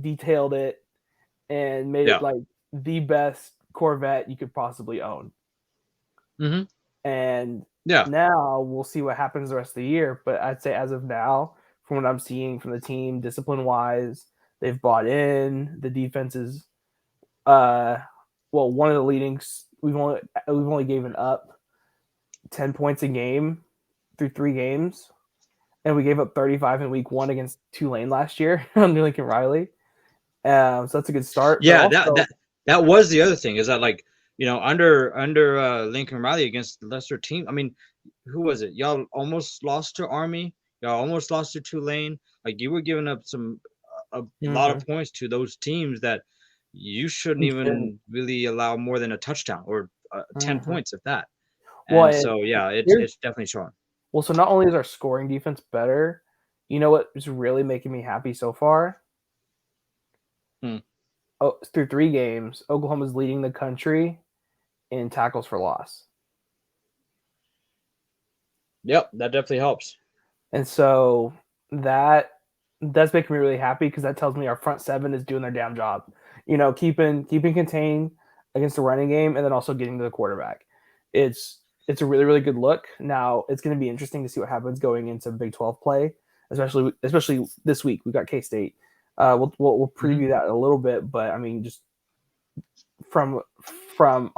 detailed it, and made it Yeah. like the best Corvette you could possibly own. Hmm. And Yeah. now we'll see what happens the rest of the year. But I'd say as of now, from what I'm seeing from the team, discipline wise, they've bought in. The defense is, uh, well, one of the leading. We've only given up 10 points a game through 3 games, and we gave up 35 in week one against Tulane last year under Lincoln Riley. So that's a good start. But Yeah, that also, that that was the other thing, is that, like, under Lincoln Riley against the lesser team. I mean, who was it? Y'all almost lost to Army. Y'all almost lost to Tulane. Like, you were giving up a lot of mhm, points to those teams that you shouldn't we shouldn't. even really allow more than a touchdown, or 10 Mhm. points, if that. Well, And so, yeah, it's here's it's definitely showing. Well, so not only is our scoring defense better, you know what is really making me happy so far? Hmm. Oh, through 3 games, Oklahoma's leading the country in tackles for loss. Yep, that definitely helps. And so that's making me really happy because that tells me our front seven is doing their damn job. Keeping contained against the running game and then also getting to the quarterback. It's it's a really really good look. Now it's going to be interesting to see what happens going into Big 12 play, especially this week. We've got K State. We'll Hmm. preview that in a little bit, but I mean just from from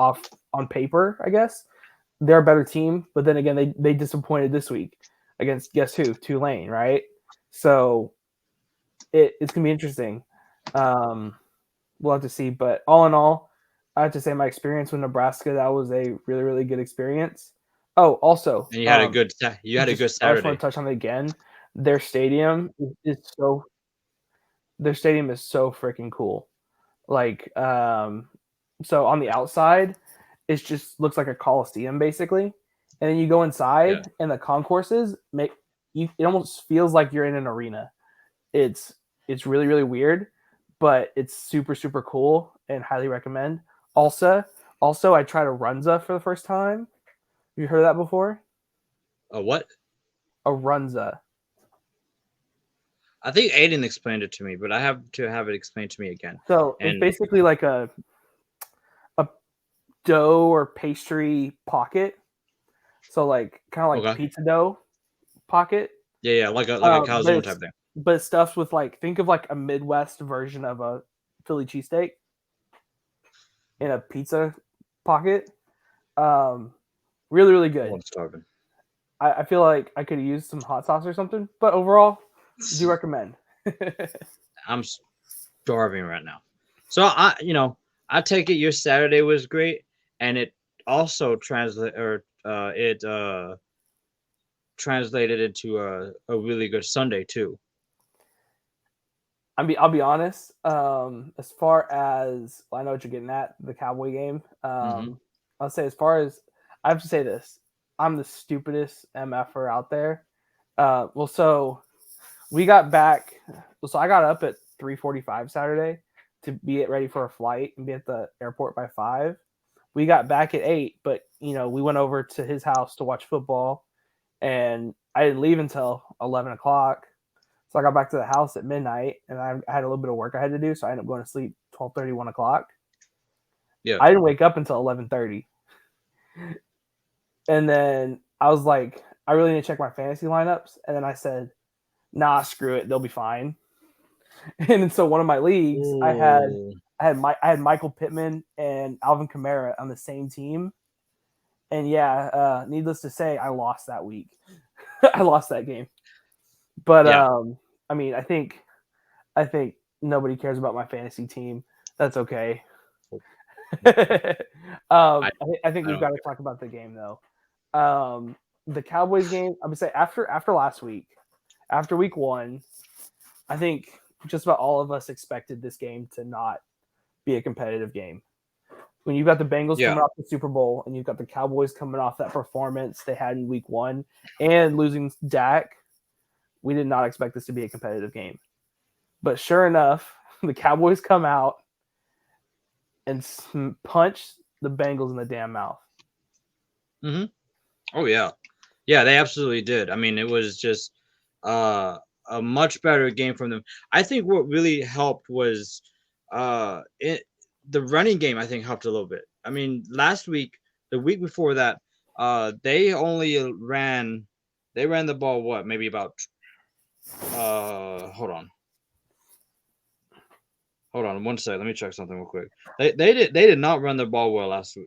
on paper, I guess they're a better team. But then again, they disappointed this week against guess who? Tulane, right? So it's gonna be interesting. Um, we'll have to see. But all in all, I have to say my experience with Nebraska, that was a really really good experience. Oh, also, And you had a good I just want Saturday. to touch on it again. Their stadium is so their stadium is so freaking cool. Like, so on the outside, it just looks like a coliseum basically, and then you go Yeah. inside, and the concourses make you. It almost feels like you're in an arena. It's it's really really weird, but it's super super cool and highly recommend. Also, also I tried a runza for the first time. Have you heard of that before? What? A runza. I think Aiden explained it to me, but I have to have it explained to me again. So it's And basically like a dough or pastry pocket. So like kind of like okay, pizza dough pocket, yeah, like a but calzone type thing. it's stuffed with like think of like a Midwest version of a Philly cheesesteak in a pizza pocket. Um, really really Oh, good. I'm starving. I feel like I could use some hot sauce or something, but overall, do recommend. I'm starving right now. So I take it your Saturday was great, and it also translated into a really good Sunday too. I'll be honest. As far as well, I know what you're getting at the Cowboy game. Hmm. I'll say as far as I have to say this, I'm the stupidest mf'er out there. Well, so we got back. So I got up at 3:45 Saturday to be ready for a flight and be at the airport by 5. We got back at 8, but we went over to his house to watch football, and I didn't leave until 11 o'clock. So I got back to the house at midnight, and I had a little bit of work I had to do, so I ended up going to sleep 12:30, 1 o'clock. Yeah. I didn't wake up until 11:30, and then I was like, I really need to check my fantasy lineups, and then I said, nah, screw it, they'll be fine. And so one of my leagues, Oh, I had Michael Pittman and Alvin Kamara on the same team, and yeah, needless to say, I lost that week. I lost that game, but yeah. I mean, I think nobody cares about my fantasy team. That's okay. I I think I we've don't got to talk about the game though. The Cowboys game. I would say after last week, after week one, I think just about all of us expected this game to not be a competitive game. When you've got the Bengals yeah. coming off the Super Bowl and you've got the Cowboys coming off that performance they had in week one and losing Dak, we did not expect this to be a competitive game. But sure enough, the Cowboys come out and punch the Bengals in the damn mouth. Hmm. Oh yeah. Yeah, they absolutely did. I mean, it was just uh, a much better game from them. I think what really helped was the running game. I think helped a little bit. I mean, last week, the week before that, they only ran the ball what maybe about hold on. Hold on one second. Let me check something real quick. They did not run the ball well last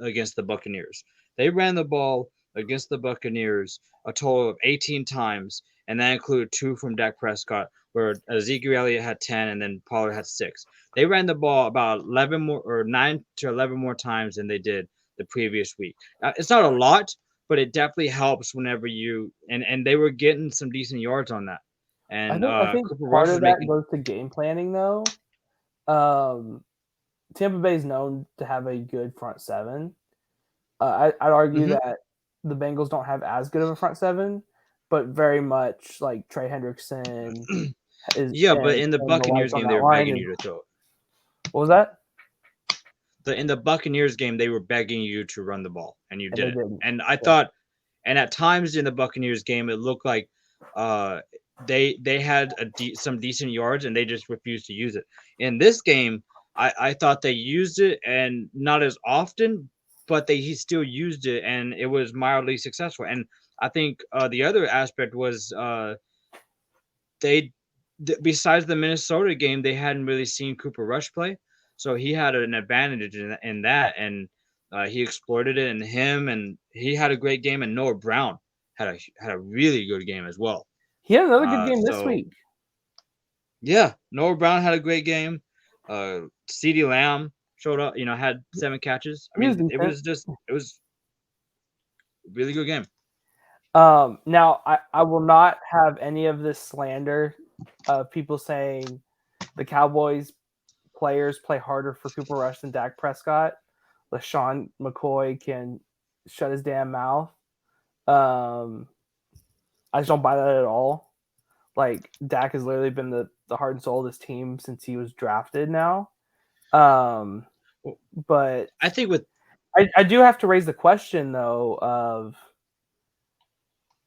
against the Buccaneers. They ran the ball against the Buccaneers a total of 18 times, and that included 2 from Dak Prescott, where Ezekiel Elliott had 10 and then Pollard had 6. They ran the ball about 11 more or 9 to 11 more times than they did the previous week. It's not a lot, but it definitely helps whenever and they were getting some decent yards on that. And I think Cooper part Rush was of that making goes to game planning though. Um, Tampa Bay is known to have a good front seven. I'd argue Mhm. that the Bengals don't have as good of a front seven, but very much like Trey Hendrickson is Yeah, but in the and the likes Buccaneers on game, they that were line begging is you to throw it. what was that? In the Buccaneers game, they were begging you to run the ball, and you And they didn't. didn't. And I Yeah. thought, and at times in the Buccaneers game, it looked like uh, they had some decent yards, and they just refused to use it. In this game, I thought they used it, and not as often, but he still used it, and it was mildly successful. And I think the other aspect was they besides the Minnesota game, they hadn't really seen Cooper Rush play, so he had an advantage in that. And He exploited it, and he had a great game, and Noah Brown had a really good game as well. He had another good game this So week. yeah, Noah Brown had a great game. CeeDee Lamb showed up, had 7 catches. I He was mean, it decent. was just it was a really good game. Now I will not have any of this slander of people saying the Cowboys players play harder for Cooper Rush than Dak Prescott. LaShawn McCoy can shut his damn mouth. Um, I just don't buy that at all. Like Dak has literally been the heart and soul of this team since he was drafted now. Um, Well, but I think with I do have to raise the question though of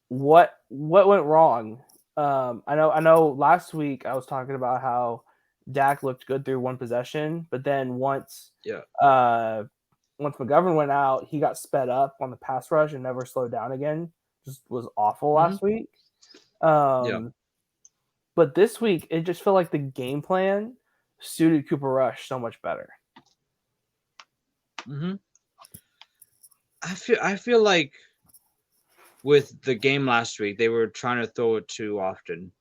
what went wrong. I know last week I was talking about how Dak looked good through one possession, but then yeah. uh once McGovern went out, he got sped up on the pass rush and never slowed down again. Just was awful Hmm. last week. Yeah. Um, but this week it just felt like the game plan suited Cooper Rush so much better. Hmm. I feel like with the game last week, they were trying to throw it too often.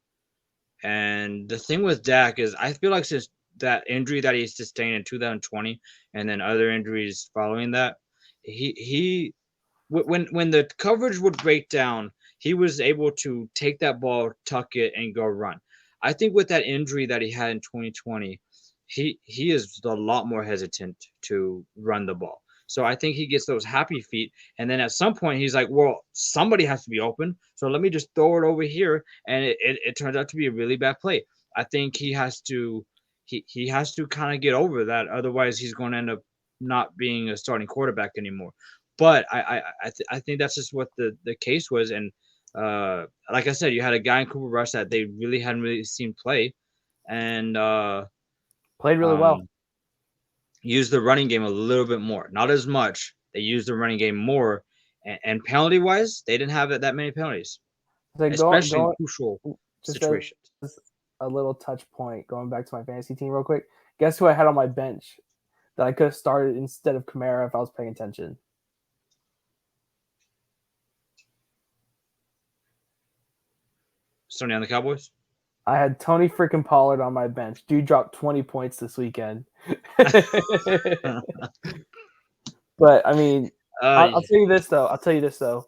And the thing with Dak is, I feel like since that injury that he sustained in 2020, and then other injuries following that, he when the coverage would break down, he was able to take that ball, tuck it, and go run. I think with that injury that he had in 2020, he is a lot more hesitant to run the ball. So I think he gets those happy feet, and then at some point he's like, "Well, somebody has to be open, so let me just throw it over here," and it turns out to be a really bad play. I think he has to kind of get over that, otherwise he's going to end up not being a starting quarterback anymore. But I think that's just what the case was, and like I said, you had a guy in Cooper Rush that they really hadn't really seen play, and Played really well. um, used the running game a little bit more, not as much. They used the running game more, and penalty wise, they didn't have that many penalties, So especially in going crucial just as situations. a little touch point, going back to my fantasy team real quick. Guess who I had on my bench that I could have started instead of Kamara if I was paying attention? Sony on the Cowboys. I had Tony freaking Pollard on my bench. Dude dropped 20 points this weekend. But I mean, I'll Yeah. tell you this though. I'll tell you this though.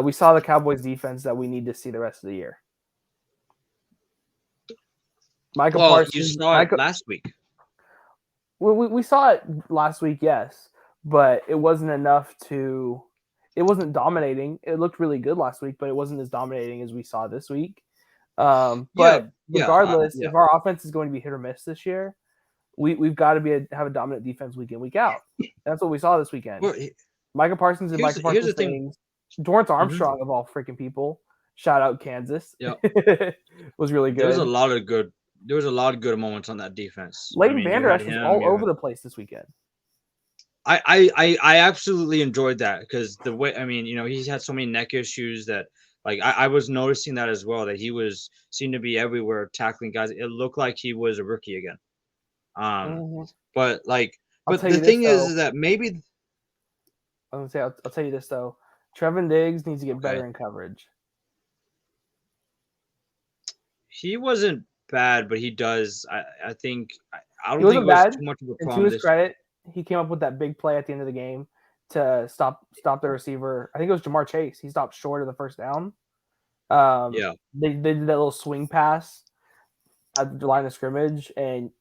We saw the Cowboys defense that we need to see the rest of the year. Michael Well, you Parsons, saw it Michael, last week. we saw it last week, yes, but it wasn't enough to. It wasn't dominating. It looked really good last week, but it wasn't as dominating as we saw this week. Yeah, But yeah, regardless, yeah. if our offense is going to be hit or miss this year, we've got to have a dominant defense week in, week out. That's what we saw this weekend. Well, Michael Parsons and Michael here's the Parsons thing. things. Dorrance Hmm. Armstrong of all freaking people. Shout out Kansas. Yeah, Was really there was a good. lot of good. There was a lot of good moments on that defense. I Leighton mean, you Vander had Esch was him. all You over had the place this weekend. I absolutely enjoyed that because the way, I mean, he's had so many neck issues that, like, I was noticing that as well, that he was seemed to be everywhere tackling guys. It looked like he was a rookie again. Um, Mhm. but like, I'll but tell the you this thing though. is that maybe I'll tell you this though. Trevin Diggs needs to get okay, better in coverage. he wasn't bad, but he does. I think I He don't think wasn't it was bad, too much of a and to problem his this. credit, he came up with that big play at the end of the game to stop the receiver. I think it was Jamar Chase. He stopped short of the first down. Yeah. They did that little swing pass at the line of scrimmage, and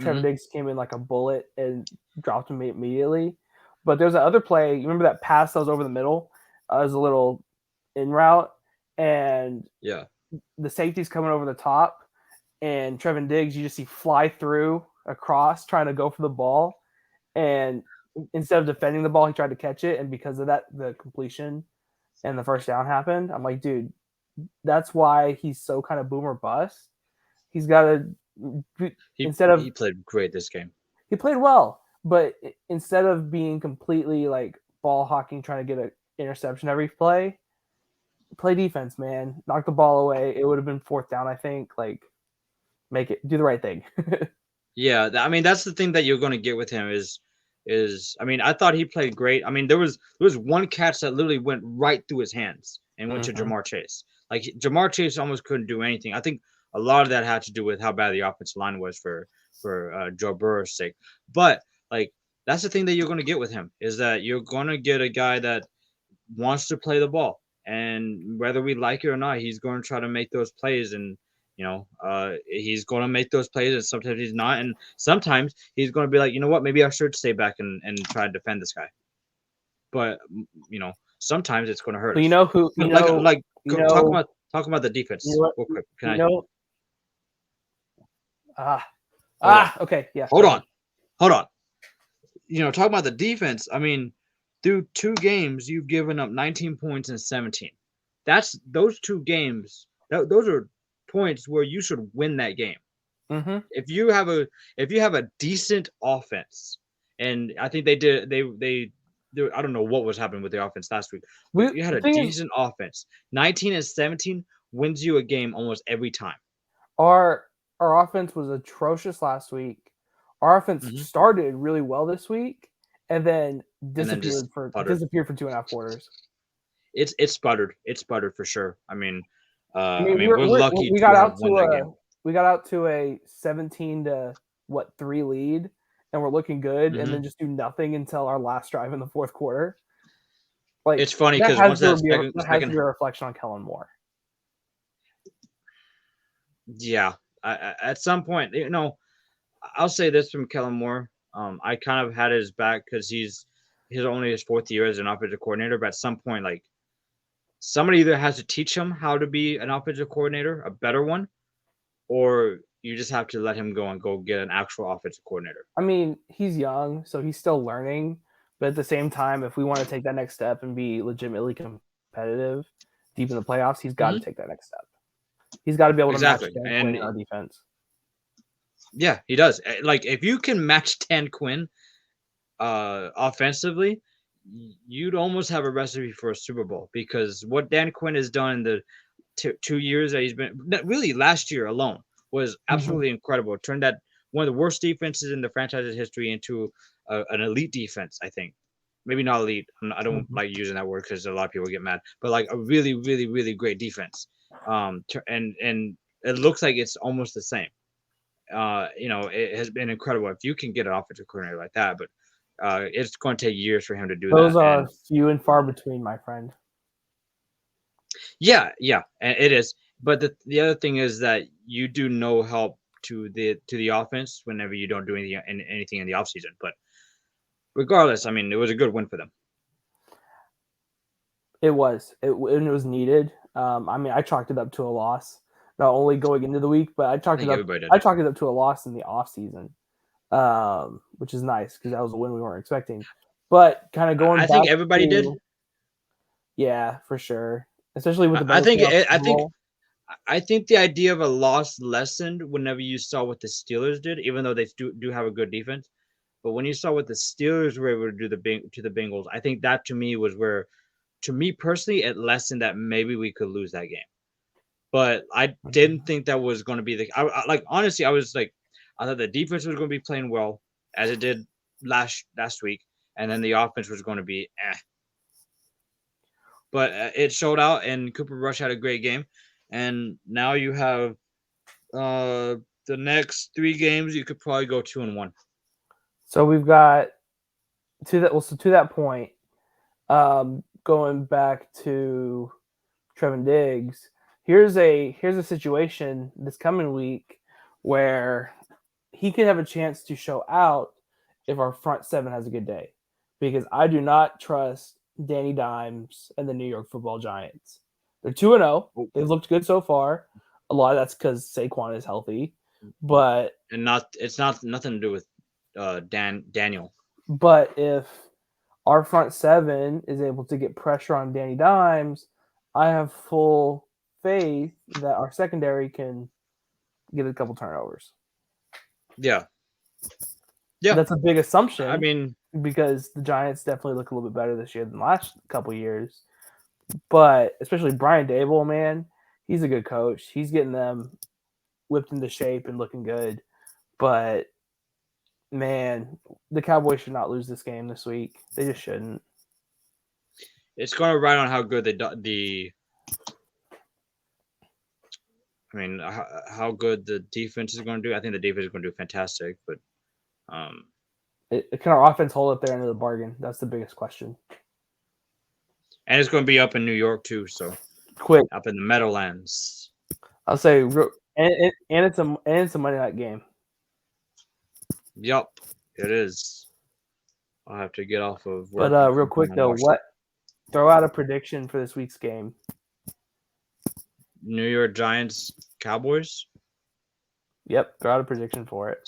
Trevor Hmm. Diggs came in like a bullet and dropped him immediately. But there's that other play. You remember that pass that was over the middle? It was a little in route, and Yeah. the safety's coming over the top, and Trevin Diggs, you just see fly through across trying to go for the ball. And instead of defending the ball, he tried to catch it. And because of that, the completion and the first down happened. I'm like, dude, that's why he's so kind of boomer bust. He's got to, instead of, He played great this game. he played well, but instead of being completely like ball hawking, trying to get an interception every play defense, man. Knock the ball away. It would have been fourth down, I think. Like, do the right thing. Yeah, I mean that's the thing that you're going to get with him is is, I mean, I thought he played great. I mean, there was one catch that literally went right through his hands and went to Mm-hmm. Jamar Chase. Like Jamar Chase almost couldn't do anything. I think a lot of that had to do with how bad the offensive line was for Joe Burrow's sake. But like that's the thing that you're going to get with him is that you're going to get a guy that wants to play the ball, and whether we like it or not, he's going to try to make those plays, and he's going to make those plays, and sometimes he's not, and sometimes he's going to be like, you know what, maybe I should stay back and try to defend this guy, but sometimes it's going to hurt But you us. know who But like you talk know about the you know defense what real quick. Can you I know ah hold on? okay, yeah, Hold go on, ahead. hold on. Talking about the defense. I mean, through 2 games, you've given up 19 points and 17. That's those 2 games. Those are points where you should win that game. Mm-hmm. If you have a decent offense, and I think they did. I don't know what was happening with the offense last week, but if you had The a thing is, decent offense, 19 and 17 wins you a game almost every time. our our offense was atrocious last week. Our offense Hmm. started really well this week, and then And then just sputtered. disappeared for 2.5 quarters. It's sputtered. It sputtered for sure. I I mean, mean, we're lucky we to got have out won to that game. a 17 to 3 lead, and we're looking good, and Hmm. then just do nothing until our last drive in the fourth quarter. Like It's funny because once that that has to second, be a reflection on Kellen Moore. yeah, at some point, I'll say this from Kellen Moore. I kind of had his back because he's only his 4th year as an offensive coordinator, but at some point, like somebody either has to teach him how to be an offensive coordinator, a better one, or you just have to let him go and go get an actual offensive coordinator. I mean, he's young, so he's still learning. But at the same time, if we want to take that next step and be legitimately competitive deep in the playoffs, he's got to take Hmm. that next step. He's got to be able to match Exactly, Dan Quinn and in our defense. yeah, he does. Like if you can match Dan Quinn offensively, you'd almost have a recipe for a Super Bowl because what Dan Quinn has done in the 2 years that he's been, really last year alone, was Mm-hmm. absolutely incredible. Turned that one of the worst defenses in the franchise's history into an elite defense. I think maybe not elite. I don't Mm-hmm. like using that word because a lot of people get mad, but like a really, really, really great defense. And it looks like it's almost the same. It has been incredible if you can get an offensive coordinator like that, but it's going to take years for him to do Those that. are And few and far between, my friend. yeah, yeah, it is. But the other thing is that you do no help to the offense whenever you don't do anything in the offseason. But regardless, I mean, it was a good win for them. And it was needed. I mean, I chalked it up to a loss, not only going into the week, but I think everybody did. I chalked it up to a loss in the off season, which is nice because that was a win we weren't expecting. But kind of going I think back everybody did. to, yeah, for sure, especially with I the I better think playoff I think schedule. I think the idea of a loss lessened whenever you saw what the Steelers did, even though they do have a good defense. But when you saw what the Steelers were able to do to the Bengals, I think that to me was where, to me personally, it lessened that maybe we could lose that game. But I didn't Mhm. think that was going to be like honestly, I thought the defense was going to be playing well as it did last week, and then the offense was going to be eh. But it showed out, and Cooper Rush had a great game, and now you have uh the next 3 games you could probably go 2-1. So we've got to that. Well, so to that point, going back to Trevin Diggs, here's a situation this coming week where he could have a chance to show out if our front seven has a good day, because I do not trust Danny Dimes and the New York Football Giants. They're 2-0. Oh, They've looked good so far. A lot of that's because Saquon is healthy, but and it's not nothing to do with Daniel. if our front seven is able to get pressure on Danny Dimes, I have full faith that our secondary can get a couple turnovers. Yeah, yeah. That's a big I assumption mean, because the Giants definitely look a little bit better this year than the last couple years. But especially Brian Dable, man, he's a good coach. He's getting them whipped into shape and looking good. But Man, the Cowboys should not lose this game this week. They just shouldn't. It's going to ride on how good the I mean, how good the defense is going to do. I think the defense is going to do fantastic, but Can our offense hold up there into the bargain? That's the biggest question. and it's going to be up in New York too, so Quick, up in the Meadowlands. I'll say, and it's a Monday night game. Yup, it is. I'll have to get off of work. But real quick though, what? Throw out a prediction for this week's game. New York Giants Cowboys. Yep, throw out a prediction for it.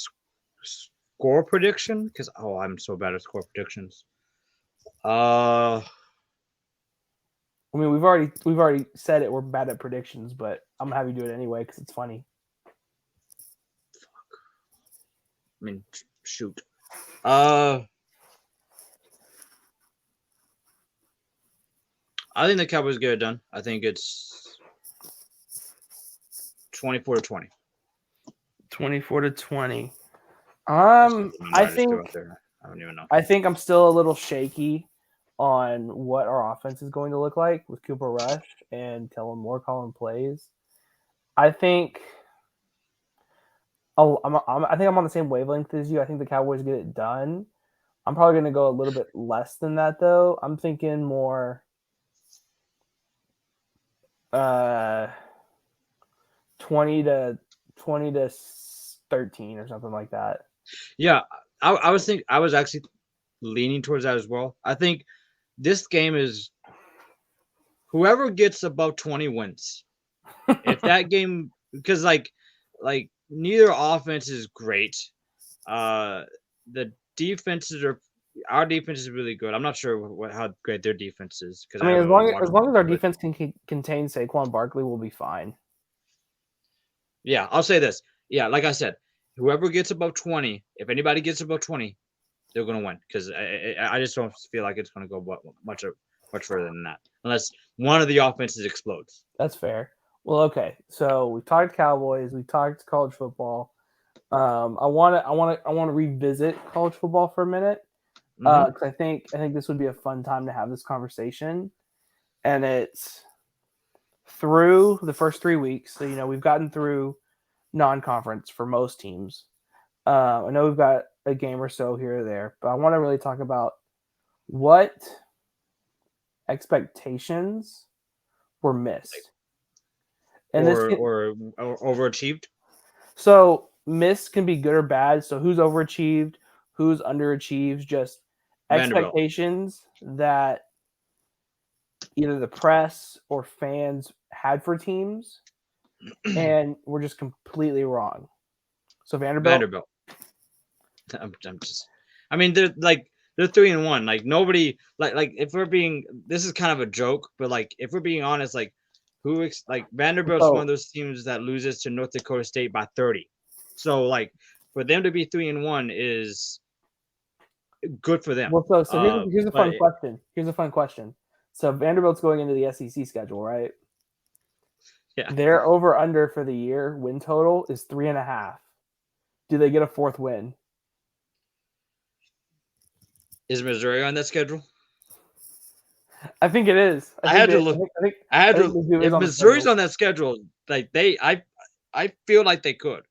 Score prediction? Because I'm so bad at score predictions. I mean, we've already said it. We're bad at predictions, but I'm gonna have you do it anyway because it's funny. I mean, shoot. I think the Cowboys get it done. I think it's 24-20. 24-20. I think I don't even know. I think I'm still a little shaky on what our offense is going to look like with Cooper Rush and Kellen Moore calling plays. I think I think I'm on the same wavelength as you. I think the Cowboys get it done. I'm probably going to go a little bit less than that though. I'm thinking more 20 to 13 or something like that. Yeah, I was actually leaning towards that as well. I think this game is whoever gets above 20 wins. If that game, because like neither offense is great. The defenses are our defense is really good. I'm not sure how great their defense is because I mean, as long as our defense can contain Saquon Barkley, we'll be fine. Yeah, I'll say this. Yeah, like I said, whoever gets above 20, if anybody gets above 20, they're going to win because I just don't feel like it's going to go much further than that unless one of the offenses explodes. That's fair. Well, okay. So we talked Cowboys, we talked college football. I want to revisit college football for a minute because I think this would be a fun time to have this conversation, and it's through the first 3 weeks. So we've gotten through non-conference for most teams. I know we've got a game or so here or there, but I want to really talk about what expectations were missed. And or overachieved. So missed can be good or bad. So who's overachieved, who's underachieved, just expectations that either the press or fans had for teams, and we're just completely wrong. So Vanderbilt. I'm just. I mean, they're 3-1. Like nobody like if we're being. This is kind of a joke, but like if we're being honest, like. Vanderbilt's one of those teams that loses to North Dakota State by 30. So like for them to be 3-1 is good for them. Well, so here's a fun question. Here's a fun question. So Vanderbilt's going into the SEC schedule, right? Yeah. Their over under for the year win total is 3.5. Do they get a fourth win? Is Missouri on that schedule? I think it is. I had to look. If Missouri's on that schedule, like I feel like they could.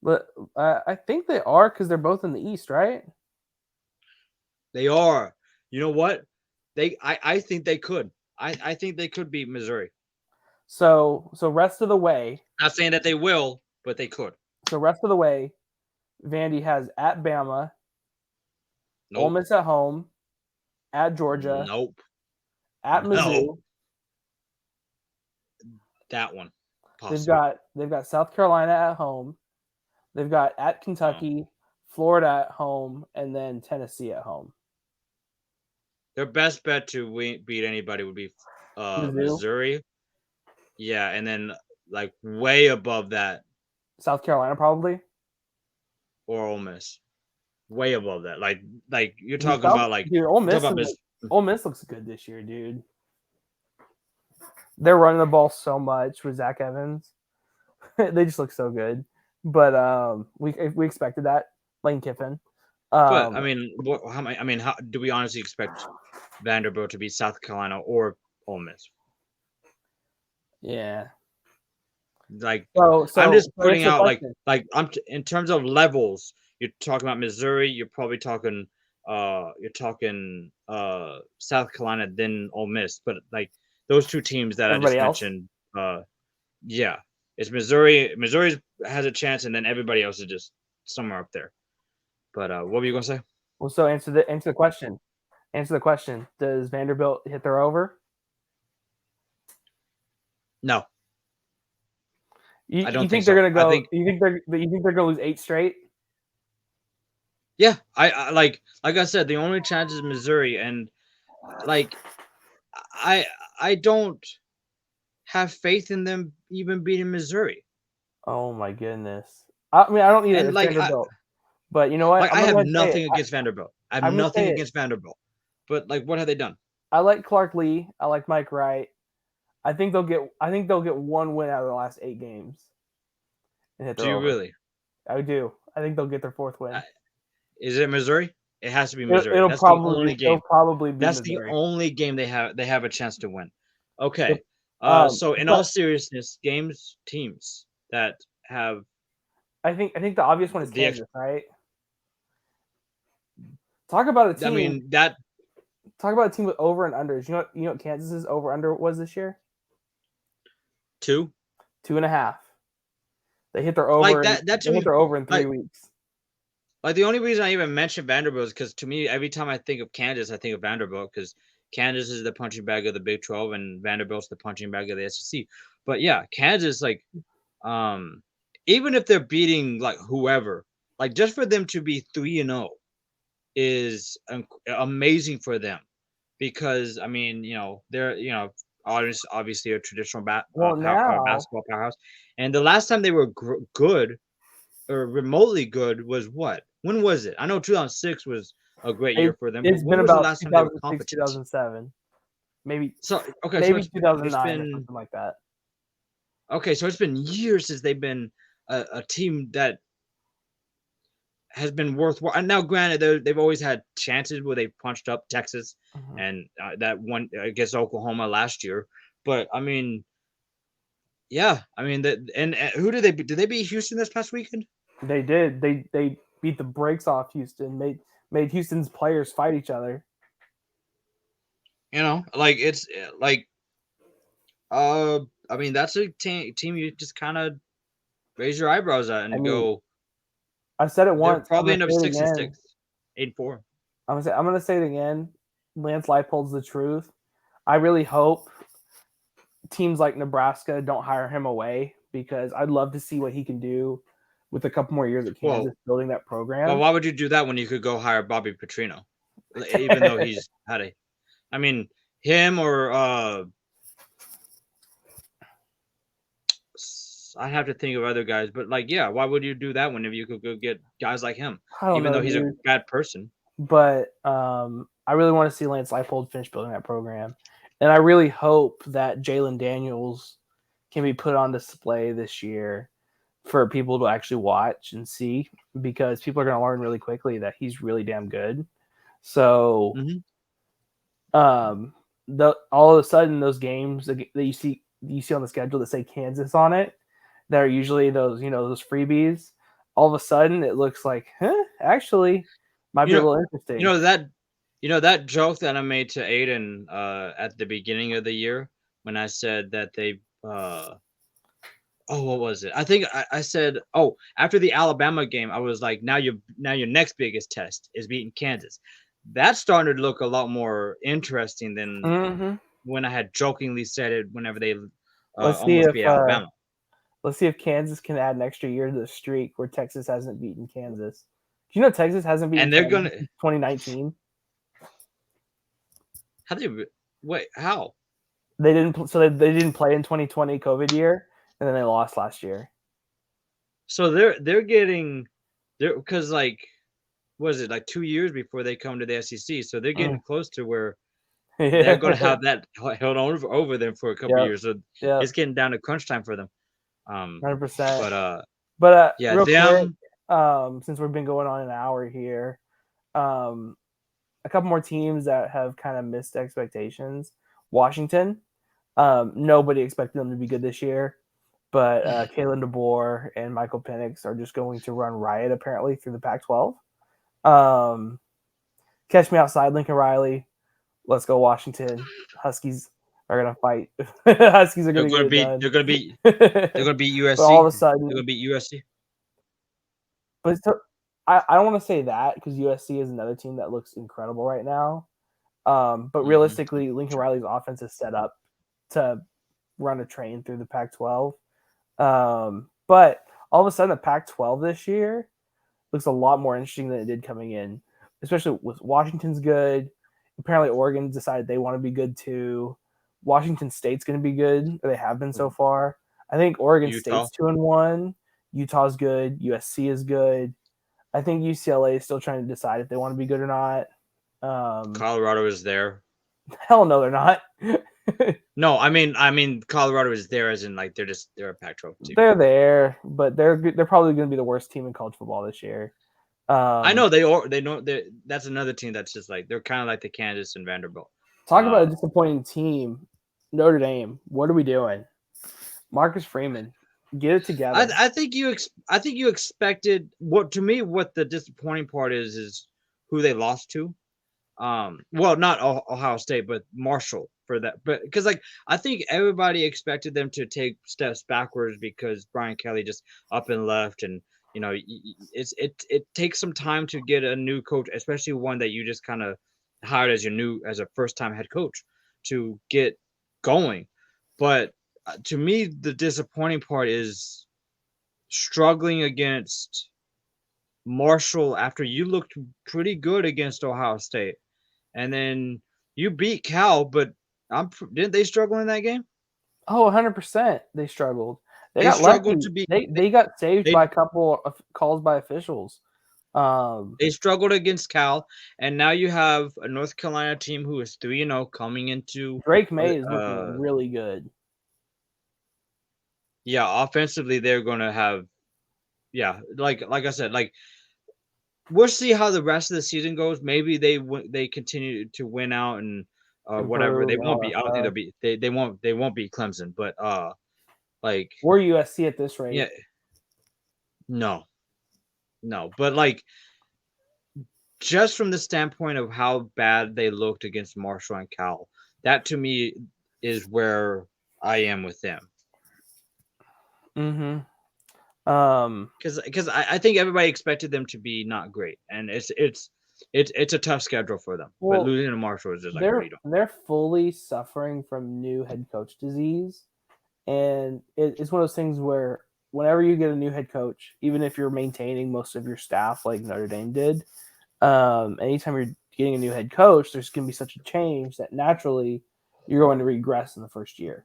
But I think they are because they're both in the East, right? They are. You know what? I think they could. I think they could beat Missouri. So rest of the way. Not saying that they will, but they could. So rest of the way, Vandy has at Bama, Ole Miss at home, at Georgia, at Mizzou. That one. Possibly. They've got South Carolina at home. They've got at Kentucky, Florida at home, and then Tennessee at home. Their best bet to beat anybody would be Missouri. Yeah, and then like way above that, South Carolina probably, or Ole Miss. Way above that. Like you're talking about like dude, Ole Miss looks good this year, dude. They're running the ball so much with Zach Evans. They just look so good. But we expected that. Lane Kiffin. But I Um, mean, how many? I mean, how do we honestly expect Vanderbilt to beat South Carolina or Ole Miss? yeah. Like, So I'm so just so putting answer the out question. in terms of levels. You're talking about Missouri. You're probably talking South Carolina, then Ole Miss. But like those two teams that I Everybody just else. mentioned, yeah, it's Missouri. Missouri has a chance, and then everybody else is just somewhere up there. But what were you gonna say? Well, so answer the question. Answer the question. Does Vanderbilt hit their over? No, You, I you don't think think they're so. gonna I go? think You think they're gonna lose 8 straight? yeah, I like I said, the only chance is Missouri, and like I I don't have faith in them even beating Missouri. Oh my goodness. I mean, I don't either. And It's Vanderbilt, but you know what? I I'm gonna go have ahead and say it. nothing against Vanderbilt. I have I'm gonna nothing say it. against Vanderbilt. But like what have they done? I like Clark Lee. I like Mike Wright. I think they'll get. I think they'll get one win out of the last 8 games and hit Do their you over. really? I do. I think they'll get their fourth Uh, win. Is it Missouri? It has to be It, Missouri. it'll That's the probably only be. It'll game. probably be That's the Missouri. only game they have a chance to win. Okay. So in all But seriousness, teams that have I think the obvious one is the ex- Kansas, right? Talk about a I team. mean that Talk about a team with over and unders. You know what Kansas's over under was this year? two 2.5. They hit their over like and that they to hit me their over in three like weeks. Like the only reason I even mention Vanderbilt is because to me, every time I think of Kansas, I think of Vanderbilt because Kansas is the punching bag of the Big 12 and Vanderbilt's the punching bag of the SEC. But yeah, Kansas, like, um, even if they're beating like whoever, like just for them to be 3-0 is amazing for them because I mean, they're obviously a traditional Well, now basketball powerhouse, and the last time they were good or remotely good was what? When was it? I know 2006 was a great year for them, but it's when been was the about last time they were 2006, competent? 2007, maybe So okay, so maybe it's 2009 or been something like that. okay, so it's been years since they've been a team that has been worthwhile. And now, granted, they've always had chances where they punched up Texas Mhm. and that one against Oklahoma last year. But I mean, yeah, I mean that. And who did they beat? Did they beat Houston this past weekend? They did. They beat the brakes off Houston. Made Houston's players fight each other. Like it's like uh, I mean that's a team you just kind of raise your eyebrows at I and mean, go, I've said it they'll once. I'm probably gonna end up say it six and again. six, 8-4. I'm gonna say it again. Lance Leipold's the truth. I really hope teams like Nebraska don't hire him away because I'd love to see what he can do with a couple more years at Kansas Well, building that but program. why would you do that when you could go hire Bobby Petrino, even though he's had a, I mean, him or I have to think of other guys, but like, yeah, why would you do that whenever you could go get guys like him, I don't even know, though he's a dude, bad person? but I really want to see Lance Leipold finish building that program, and I really hope that Jalen Daniels can be put on display this year for people to actually watch and see because people are going to learn really quickly that he's really damn good. So Hmm. all of a sudden those games that you see on the schedule that say Kansas on it, that are usually those freebies. All of a sudden, it looks like, actually, might You be a know, little you interesting. know that that joke that I made to Aiden at the beginning of the year when I said that they oh, what was it? I think I said, oh, after the Alabama game, I was like, now your next biggest test is beating Kansas. That's starting to look a lot more interesting than Hmm. when I had jokingly said it whenever they Let's see almost if beat Alabama. Kansas can add an extra year to the streak where Texas hasn't beaten Kansas. Do you know Texas hasn't beaten And they're Kansas gonna since 2019? how do you wait? How? They didn't. So they didn't play in 2020 COVID year, and then they lost last year. So they're getting they're because like was it like 2 years before they come to the SEC? So they're getting Mm. close to where they're Yeah. going to have that held over them for a couple Yep. years. So Yep. it's getting down to crunch time for them. Um, 100%. but But yeah, real quick, them. since we've been going on an hour here. Um, a couple more teams that have kind of missed expectations. Washington. Nobody expected them to be good this year, but Kalen DeBoer and Michael Penix are just going to run riot apparently through the Pac-12. Um, catch me outside, Lincoln Riley. Let's go, Washington. Huskies are gonna fight. Huskies are They're gonna get gonna it beat. done. They're gonna beat. They're gonna beat But all of USC. a They're sudden, gonna beat USC. but so, I don't want to say that because USC is another team that looks incredible right now. But Mm-hmm. realistically, Lincoln Riley's offense is set up to run a train through the Pac-12. But all of a sudden, the Pac-12 this year looks a lot more interesting than it did coming in, especially with Washington's good. Apparently, Oregon decided they want to be good too. Washington State's going to be good, or they have been so far. I think Oregon Utah, State's 2-1. Utah's good. USC is good. I think UCLA is still trying to decide if they want to be good or not. Colorado is there. Hell no, they're not. No, I mean, Colorado is there as in like they're a Pac-12 team. They're there, but they're probably going to be the worst team in college football this year. I know they are. They know they. That's another team that's just like they're kind of like the Kansas and Vanderbilt. Talk about a disappointing team. Notre Dame. What are we doing? Marcus Freeman, get it together. I think you expected what to me what the disappointing part is who they lost to. Well, not Ohio State, but Marshall for that. But because like I think everybody expected them to take steps backwards because Brian Kelly just up and left, and you know it takes some time to get a new coach, especially one that you just kind of hired as a first time head coach to get going. But to me, the disappointing part is struggling against Marshall after you looked pretty good against Ohio State, and then you beat Cal. But didn't they struggle in that game? Oh, 100%. They struggled. They They got struggled lucky. to be They got saved they by a couple of calls by officials. they struggled against Cal, and now you have a North Carolina team who is 3-0 coming into Drake May is looking really good. yeah, offensively they're going to have yeah, like I said, like we'll see how the rest of the season goes. Maybe they continue to win out and whatever. They Improve and won't all be. that I don't think stuff. they won't beat Clemson, but like We're USC at this yeah, rate. no, no, but like just from the standpoint of how bad they looked against Marshall and Cal, that to me is where I am with them. Mm-hmm. Um, Because I think everybody expected them to be not great, and it's a tough schedule for them. But well, losing to Marshall is just like what are they're you doing? they're fully suffering from new head coach disease, and it's one of those things where whenever you get a new head coach, even if you're maintaining most of your staff like Notre Dame did, anytime you're getting a new head coach, there's going to be such a change that naturally you're going to regress in the first year.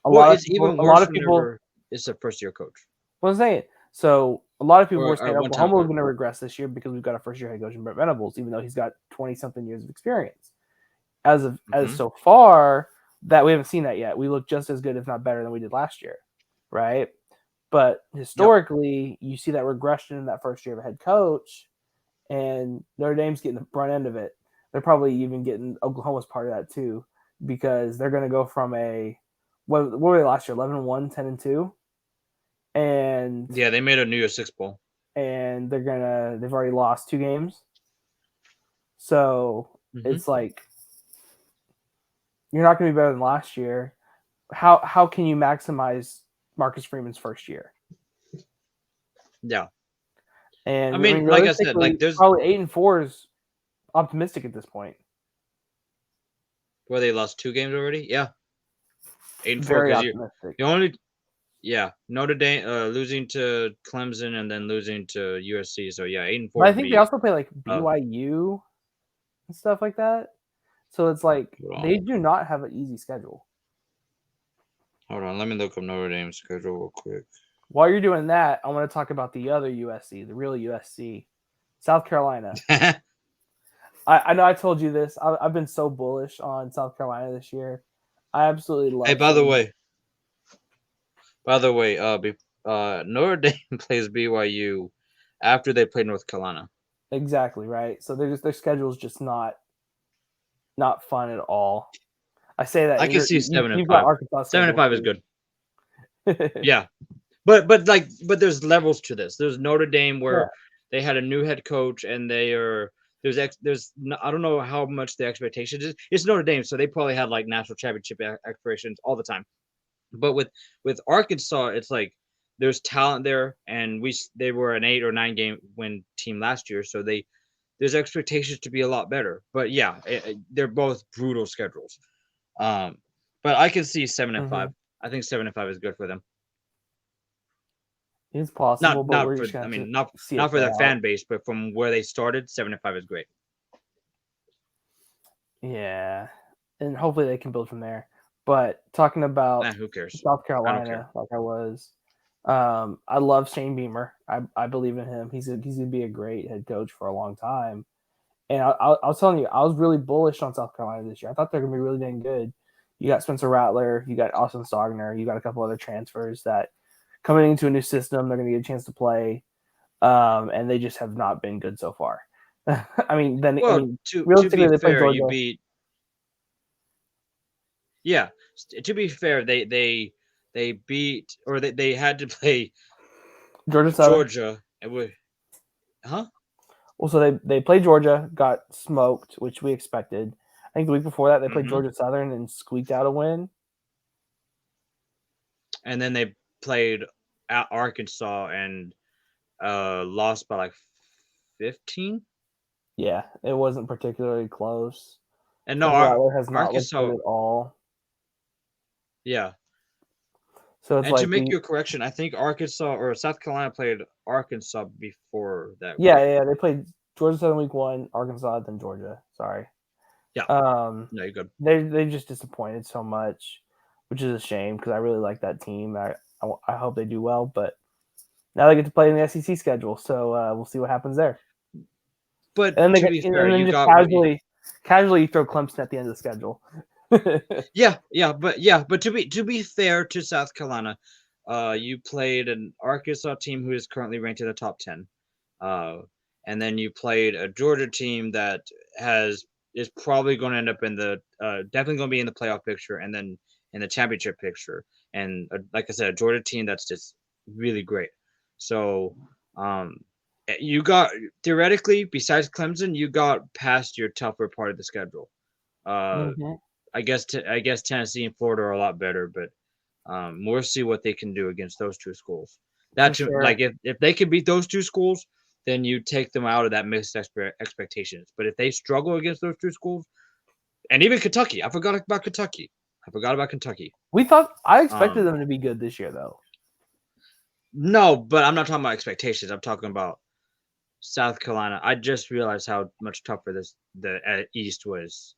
Well, it's even A lot worse of people, whenever it's a first year coach what I'm saying. So a lot of people were or saying one time Oklahoma was coach. going to regress this year because we've got a first year head coach in Brent Venables, even though he's got 20 something years of experience. As Hmm. so far that we haven't seen that yet. We look just as good, if not better, than we did last year, right? But Yep. historically, you see that regression in that first year of a head coach, and Notre Dame's getting the front end of it. They're probably even getting Oklahoma's part of that too, because they're going to go from a what were they last year? 11-1, 10-2, and Yeah, they made a New Year's Six bowl. they've already lost 2 games. So Hmm. it's like you're not going to be better than last year. How can you maximize Marcus Freeman's first year? Yeah, I And I mean, mean, like I said, like realistically, there's probably 8-4 is optimistic at this point. where they lost 2 games already. Yeah, 8-4 Very because you optimistic. the only yeah Notre Dame losing to Clemson and then losing to USC. So yeah, 8-4 But I would think they be also play like uh BYU and stuff like that. So it's like hold on, they do not have an easy schedule. hold on. Let me look up Notre Dame's schedule real quick. While you're doing that, I want to talk about the other USC, the real USC, South Carolina. I know I told you this. I've been so bullish on South Carolina this year. I absolutely Hey, love by the seeing. way, Notre Dame plays BYU after they played North Carolina. Exactly right. So their schedule is just not fun at all. I say that I and can see you've got 7-5. Arkansas Seven and schedule five is too. good. Yeah, but there's levels to this. There's Notre Dame Yeah. where they had a new head coach and they are I don't know how much the expectation is. It's Notre Dame, so they probably had like national championship aspirations all the time. But with Arkansas, it's like there's talent there, and they were an 8 or 9 game win team last year, so there's expectations to be a lot better. But yeah, they're both brutal schedules. Um, but I can see 7-5. Hmm. I think 7-5 is good for them. It's possible, but Not we're for just gonna I have to mean see not it for play their out. fan base, but from where they started, 7-5 is great. Yeah, and hopefully they can build from there. But talking about Who cares? South I don't care. Carolina, like I was, I love Shane Beamer. I believe in him. He's gonna be a great head coach for a long time. And I was telling you, I was really bullish on South Carolina this year. I thought they're gonna be really dang good. You got Spencer Rattler, you got Austin Stogner, you got a couple other transfers that coming into a new system, they're gonna get a chance to play. And they just have not been good so far. I Well, mean, to be realistically, they played fair, you Georgia. beat yeah. To be fair, they beat or they had to play Georgia Southern. Georgia. And huh? Well, so they played Georgia, got smoked, which we expected. I think the week before that they played Hmm. Georgia Southern and squeaked out a win. And then they played at Arkansas and lost by like 15. Yeah, it wasn't particularly close. And no, Spencer Rattler has not looked good Arkansas, at all. yeah. So it's And to like make your correction, I think Arkansas or South Carolina played Arkansas before that yeah, week. yeah, they played Georgia Southern week 1, Arkansas then Georgia. Sorry. Yeah, Um, no, you're good. they just disappointed so much, which is a shame because I really like that team. I hope they do well, but now they get to play in the SEC schedule, so we'll see what happens there. But And then they to get, be fair, and then you just got what you. casually throw Clemson at the end of the schedule. But to be fair to South Carolina, you played an Arkansas team who is currently ranked in the top 10, uh, and then you played a Georgia team that has is probably going to end up in the definitely going to be in the playoff picture, and then in the championship picture, and like I said, a Georgia team that's just really great. So, um, you got theoretically, besides Clemson, you got past your tougher part of the schedule. Uh, Mm-hmm. I guess Tennessee and Florida are a lot better, but we'll see what they can do against those two schools. For Like sure. if they can beat those two schools, then you take them out of that mixed expectations. But if they struggle against those two schools, and even Kentucky, I forgot about Kentucky. I forgot about Kentucky. I expected Um, them to be good this year, though. no, but I'm not talking about expectations. I'm talking about South Carolina. I just realized how much tougher the East was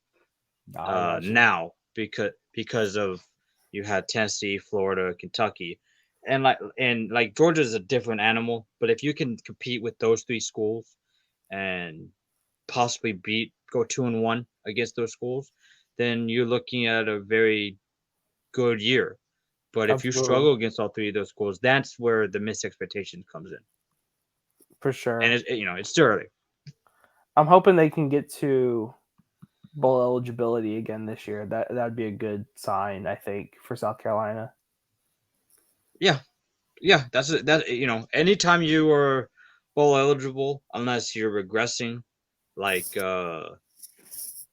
I got you. now because of you had Tennessee, Florida, Kentucky, and Georgia's a different animal. But if you can compete with those three schools and possibly go 2-1 against those schools, then you're looking at a very good year. But if you Absolutely, struggle against all three of those schools, that's where the missed expectation comes in. for And sure. it's still early. I'm hoping they can get to bowl eligibility again this year. That'd be a good sign, I think, for South Carolina. Yeah, yeah. That anytime you are bowl eligible, unless you're regressing, like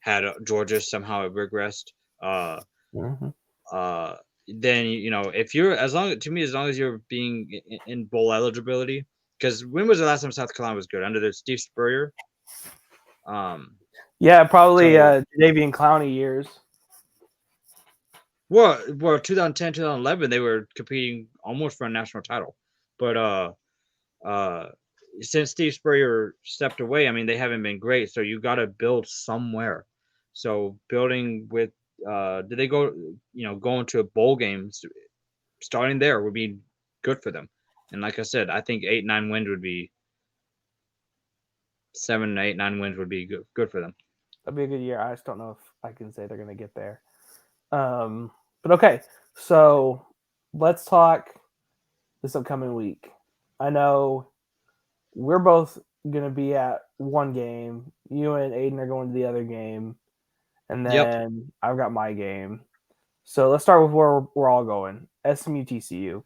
had Georgia somehow regressed, uh, Mm-hmm. uh, then if you're as long as you're being in bowl eligibility, because when was the last time South Carolina was good under the Steve Spurrier? Um, Yeah, probably so Davian Clowney years. well, 2010, 2011, they were competing almost for a national title, but uh, since Steve Spurrier stepped away, I mean they haven't been great. So you got to build somewhere. So building with did they go into a bowl game? Starting there would be good for them. And like I said, I think 8, 9 wins would be 7, 8, 9 wins would be good for them. That'd be a good year. I just don't know if I can say they're going to get there. But okay, so let's talk this upcoming week. I know we're both gonna be at one game. You and Aiden are going to the other game, and Yep. then I've got my game. So let's start with where we're all going. SMU TCU.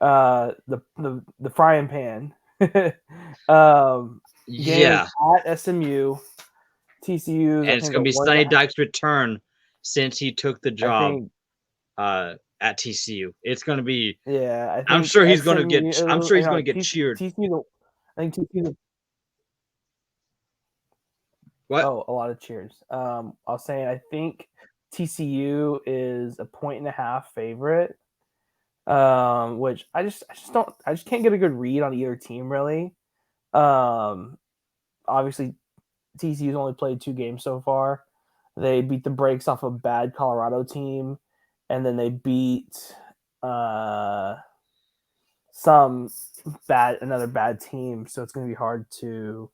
The frying pan. Game Yeah. at SMU. TCU's, I And it's think, gonna a be one and Sonny a half. Dykes' return since he took the I job think, at TCU. It's gonna be. yeah, I I'm think sure he's gonna SMU. get. I'm sure You he's know, gonna get cheered. TCU. I think TCU. What? Oh, a lot of cheers. I was saying I think TCU is a point and a half favorite. Which I just can't get a good read on either team really. Um, Obviously TCU's only played 2 games so far. They beat the brakes off a bad Colorado team, and then they beat some another bad team. So it's going to be hard to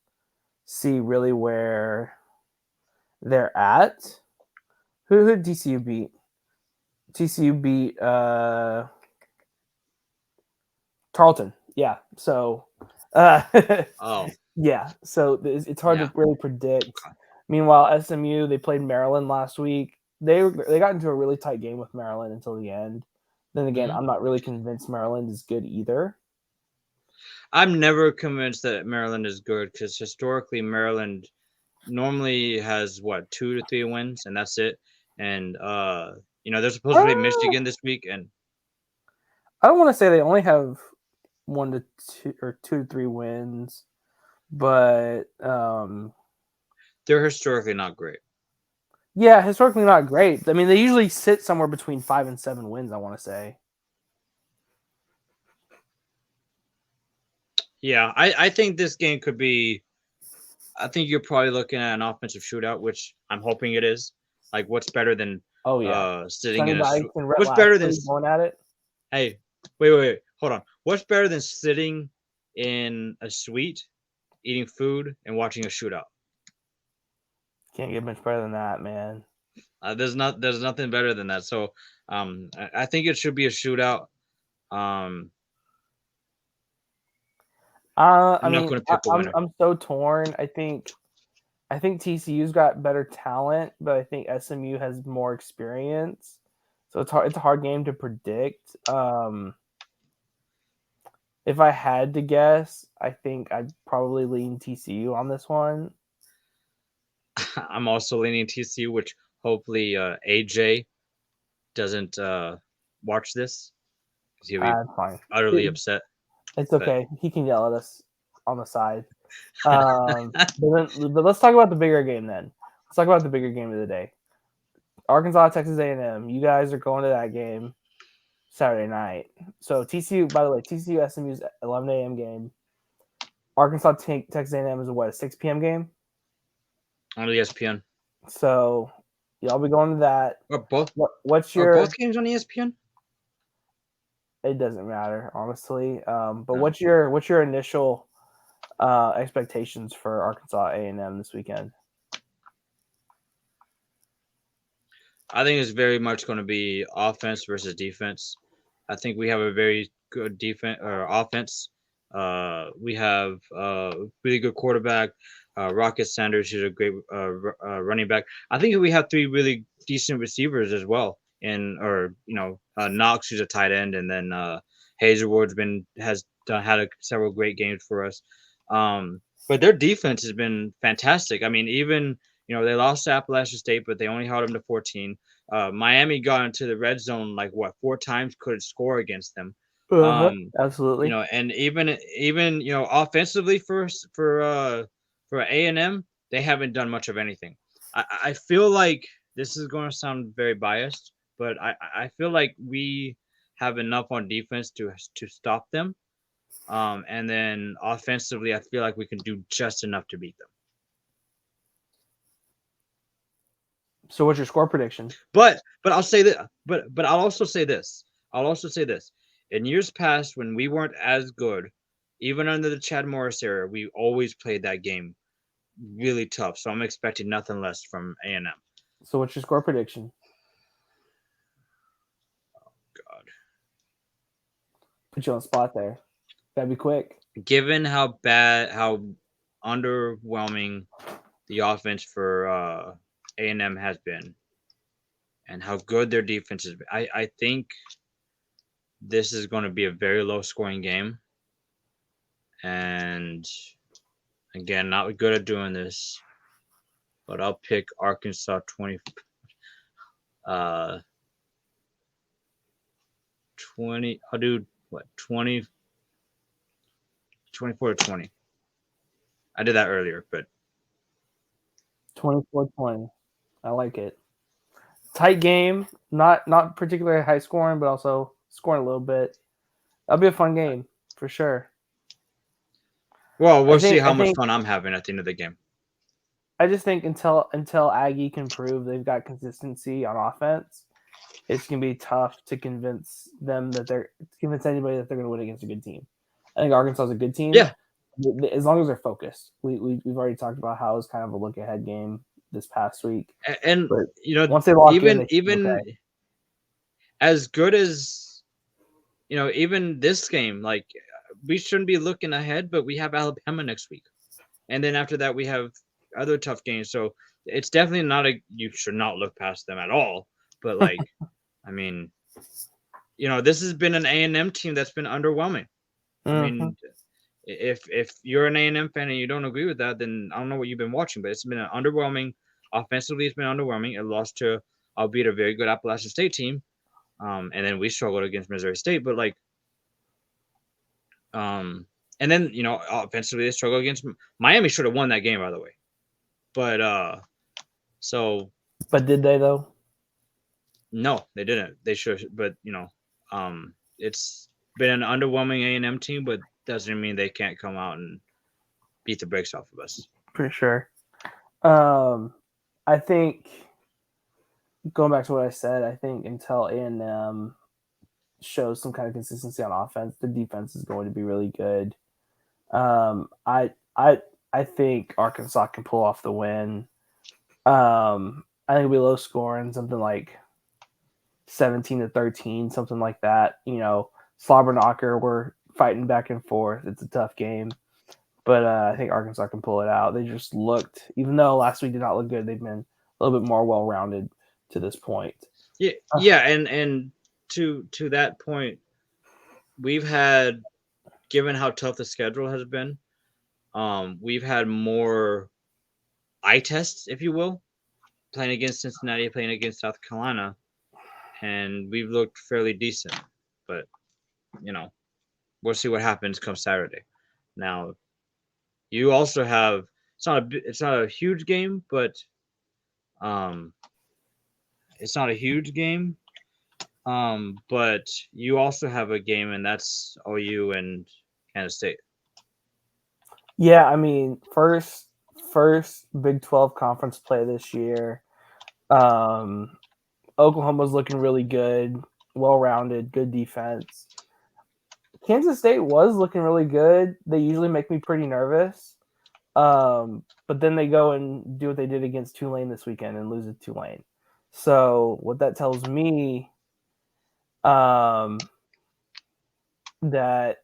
see really where they're at. Who did TCU beat? TCU beat Tarleton. Yeah. So uh, Oh, yeah. So it's hard yeah. to really predict. Okay. Meanwhile, SMU, they played Maryland last week. They got into a really tight game with Maryland until the end. Then again, Hmm. I'm not really convinced Maryland is good either. I'm never convinced that Maryland is good because historically Maryland normally has what 2 to 3 wins and that's it. And they're supposed to play Uh, Michigan this week, and I don't want to say they only have 1 to 2 or 2 to 3 wins, but they're historically not great. yeah, historically not great. I mean, they usually sit somewhere between 5 and 7 wins. I want to say. Yeah, I think this game could be. I think you're probably looking at an offensive shootout, which I'm hoping it is. Like, what's better than Oh yeah, sitting Sonny in a Dykes and Rhett what's better than Lashley going at it. hey, wait, hold on. What's better than sitting in a suite, eating food, and watching a shootout? Can't get much better than that, man. There's nothing better than that. So I think it should be a shootout. Um, I I'm not mean, going to pick a winner. I'm so torn. I think TCU's got better talent, but I think SMU has more experience. So it's hard. It's a hard game to predict. If I had to guess, I think I'd probably lean TCU on this one. I'm also leaning TCU, which hopefully AJ doesn't watch this because he'll be Fine. utterly upset. It's But okay. He can yell at us on the side. But let's talk about the bigger game then. Let's talk about the bigger game of the day. Arkansas, Texas A&M. You guys are going to that game Saturday night. So TCU, by the way, TCU SMU's 11 a.m. game. Arkansas Texas A&M is a 6 p.m. game. on ESPN, So y'all be going to that. are both What's are your? both games on ESPN? It doesn't matter honestly. But No. what's your initial expectations for Arkansas A&M this weekend? I think it's very much going to be offense versus defense. I think we have a very good defense or offense. We have really good quarterback, Rocket Sanders, who's a great running back. I think we have 3 really decent receivers as well, and Knox, who's a tight end, and then Hazelwood's had several great games for us. But their defense has been fantastic. I mean, even they lost to Appalachian State, but they only held them to 14. Miami got into the red zone like what 4 times, couldn't score against them. Uh-huh. Um, Absolutely. and even offensively for A&M, they haven't done much of anything. I feel like this is going to sound very biased, but I feel like we have enough on defense to stop them. And then offensively, I feel like we can do just enough to beat them. So what's your score prediction? But I'll say that. But I'll also say this. I'll also say this. In years past, when we weren't as good, even under the Chad Morris era, we always played that game really tough. So I'm expecting nothing less from A&M. So what's your score prediction? God, Put you on the spot there. Gotta be quick. given how underwhelming the offense for A&M has been, and how good their defense is, I think this is going to be a very low scoring game. And again, not good at doing this, but I'll pick Arkansas uh 20. I'll do what 20 24-20. I did that earlier, but 24-20. I like it. Tight game, not particularly high scoring, but also scoring a little bit. That'll be a fun game for sure. well, I we'll see think how I much think fun I'm having at the end of the game. I just think until Aggie can prove they've got consistency on offense, it's gonna be tough to convince anybody that they're gonna win against a good team. I think Arkansas is a good team Yeah, as long as they're focused. We've already talked about how it's kind of a look ahead game this past week, and but you know, once they lock in, even they should be even okay. as good as even this game, like we shouldn't be looking ahead, but we have Alabama next week, and then after that we have other tough games. So it's definitely not a you should not look past them at all. But like, I mean, this has been an A&M team that's been underwhelming. I Mm-hmm. mean, if you're an A&M fan and you don't agree with that, then I don't know what you've been watching. But it's been an underwhelming. Offensively, it's been underwhelming. It lost to, albeit a very good Appalachian State team, and then we struggled against Missouri State. But like, and then offensively they struggled against Miami. Should have won that game, by the way. But so But did they though? no, they didn't. They should, but it's been an underwhelming A&M team, but doesn't mean they can't come out and beat the brakes off of us. For sure. I think going back to what I said, I think until A&M shows some kind of consistency on offense, the defense is going to be really good. Um, I I I think Arkansas can pull off the win. I think it'll be low scoring, something like 17-13, something like that. Slobber knocker. We're fighting back and forth. It's a tough game, but I think Arkansas can pull it out. They just looked, even though last week did not look good, they've been a little bit more well rounded to this point. Yeah, yeah, and to that point, we've had, given how tough the schedule has been, we've had more eye tests, if you will, playing against Cincinnati, playing against South Carolina, and we've looked fairly decent. But you know, we'll see what happens come Saturday. Now, you also have it's not a huge game, but um, it's not a huge game. But you also have a game, and that's OU and Kansas State. Yeah, I mean, first Big 12 conference play this year. Um, Oklahoma's looking really good, well rounded, good defense. Kansas State was looking really good. They usually make me pretty nervous. But then they go and do what they did against Tulane this weekend and lose to Tulane. So what that tells me, um, that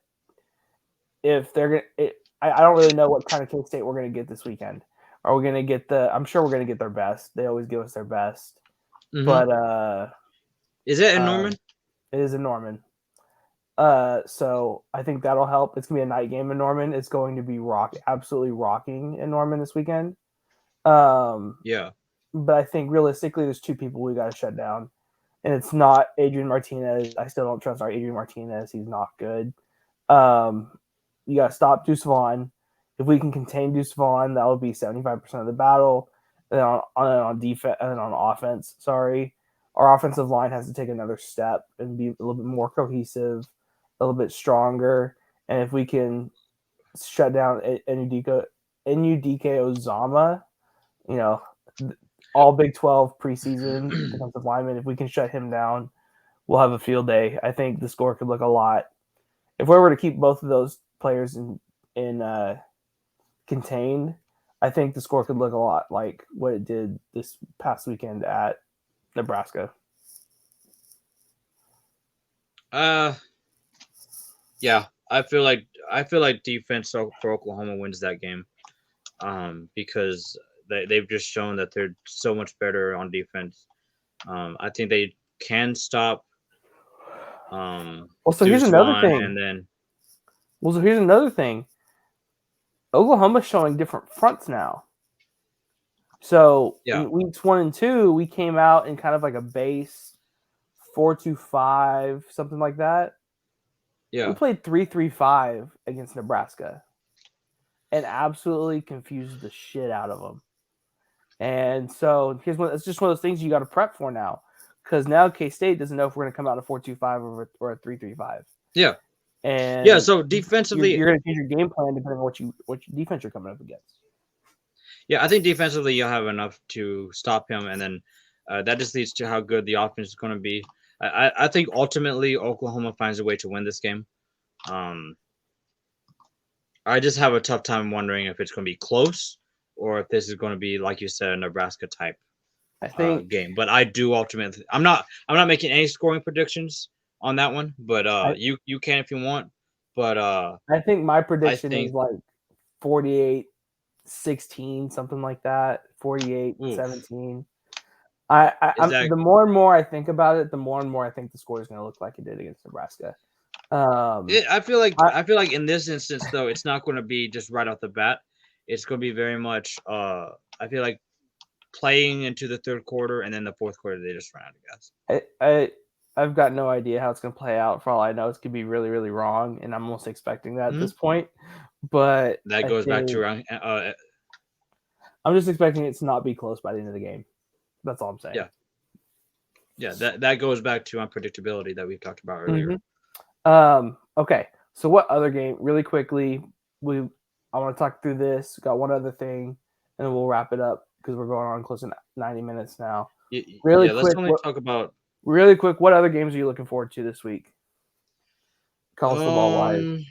if they're gonna, I don't really know what kind of K State we're gonna get this weekend. Are we gonna get the? I'm sure we're gonna get their best. They always give us their best, Mm-hmm. but Is it in uh, Norman? it is in Norman. So I think that'll help. It's gonna be a night game in Norman. It's going to be absolutely rocking in Norman this weekend. Um, Yeah. but I think realistically, there's two people we got to shut down, and it's not Adrian Martinez. I still don't trust our Adrian Martinez. He's not good. Um, you got to stop Deuce Vaughn. If we can contain Deuce Vaughn, that would be 75% of the battle. And then on defense and then on offense, sorry, our offensive line has to take another step and be a little bit more cohesive, a little bit stronger. And if we can shut down NUDK Ozama, you know, all Big 12 preseason defensive lineman, if we can shut him down, we'll have a field day. I think the score could look a lot. If we were to keep both of those players in contained, I think the score could look a lot like what it did this past weekend at Nebraska. Uh, yeah. I feel like defense for Oklahoma wins that game. Because they've just shown that they're so much better on defense. I think they can stop Well, so here's Deuce another Vaughn, thing. and then Well, so here's another thing. Oklahoma's showing different fronts now. So yeah, in weeks 1 and 2, we came out in kind of like a base 4-2-5, something like that. We yeah, played 3-3-5 against Nebraska and absolutely confused the shit out of them. And so it's just one of those things you got to prep for now, because now K State doesn't know if we're going to come out in a 4-2-5 or a 3-3-5, yeah, yeah. and So you're defensively, going to change your game plan depending on what defense you're coming up against. yeah, I think defensively you'll have enough to stop him, and then that just leads to how good the offense is going to be. I think ultimately Oklahoma finds a way to win this game. Um, I just have a tough time wondering if it's going to be close or if this is going to be, like you said, a Nebraska type I think game. But I do ultimately. I'm not making any scoring predictions on that one. But I, you can if you want. But I think my I prediction is think like 48-16, something like that. oof, 48-17. is I'm that the more and more I think about it, the more and more I think the score is going to look like it did against Nebraska. Um, it? I feel like I I feel like in this instance though, it's not going to be just right off the bat. It's going to be very much. I feel like playing into the third quarter and then the fourth quarter they just run out of gas. I, I I've got no idea how it's going to play out. For all I know, it's going to be really, really wrong, and I'm almost expecting that at Hmm. this point. But That I goes back to think around. I'm just expecting it to not be close by the end of the game. That's all I'm saying. Yeah, yeah. That goes back to unpredictability that we talked about earlier. Mm-hmm. Okay. So what other game? Really quickly, I want to talk through this. Got one other thing, and then we'll wrap it up because we're going on close to 90 minutes now. Really Yeah, let's quick, only talk about what other games are you looking forward to this week, college football wise? um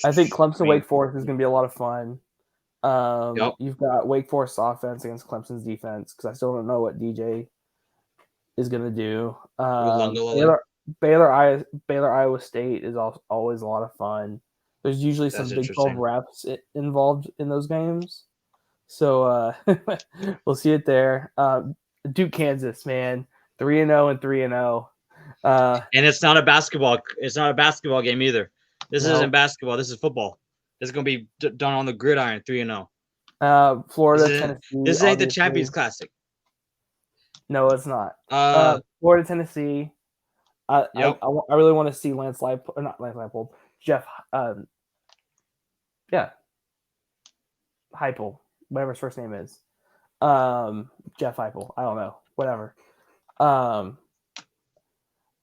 I think I Clemson mean, Wake Forest is going to be a lot of fun. yep, You've got Wake Forest offense against Clemson's defense, because I still don't know what DJ is going to do. Ulungalele. Baylor Iowa State is always a lot of fun. There's usually That's some Big 12 interesting. reps involved in those games, so we'll see it there. Duke, Kansas, man, 3-0 and 3-0. And it's not a basketball. It's not a basketball game either. This isn't No, basketball. This is football. This is gonna be done on the gridiron, 3-0. This Florida, isn't. Tennessee, This ain't the Champions obviously. Classic. No, it's not. Uh, Florida, Tennessee. yep. I really want to see Lance Leipold, or not Lance Leipold, Jeff. Yeah, Heupel, whatever his first name is. Jeff Heupel. I don't know. Whatever. Um,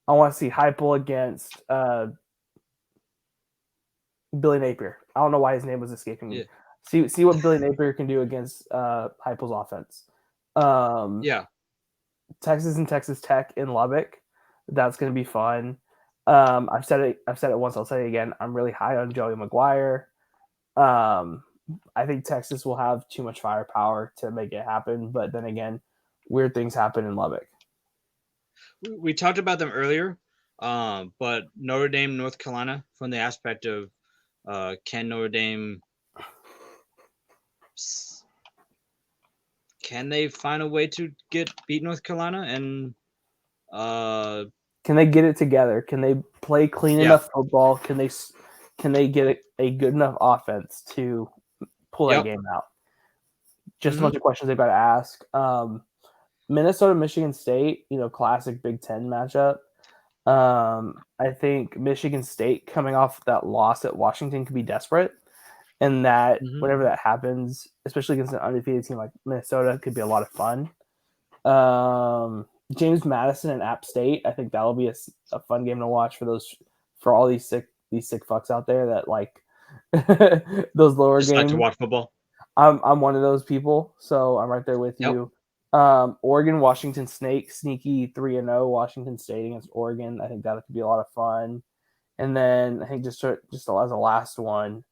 I want to see Heupel against Billy Napier. I don't know why his name was escaping me. Yeah. See what Billy Napier can do against Heupel's offense. Um, Yeah. Texas and Texas Tech in Lubbock. That's going to be fun. I've said it once. I'll say it again. I'm really high on Joey McGuire. I think Texas will have too much firepower to make it happen. But then again, weird things happen in Lubbock. We talked about them earlier, but Notre Dame, North Carolina, from the aspect of can Notre Dame can they find a way to beat North Carolina and Can they get it together? Can they play clean yeah, enough football? Can they get a good enough offense to pull that yep, game out? Just a mm-hmm, bunch of questions they've got to ask. Minnesota, Michigan State, classic Big Ten matchup. I think Michigan State coming off that loss at Washington could be desperate, and that mm-hmm. whenever that happens, especially against an undefeated team like Minnesota, could be a lot of fun. James Madison and App State, I think that'll be a fun game to watch for all these sick fucks out there that like those lower Just like to games. watch football. I'm one of those people, so I'm right there with Yep. you. Oregon, Washington sneaky 3-0 Washington State against Oregon. I think that could be a lot of fun. And then I think just as a last one,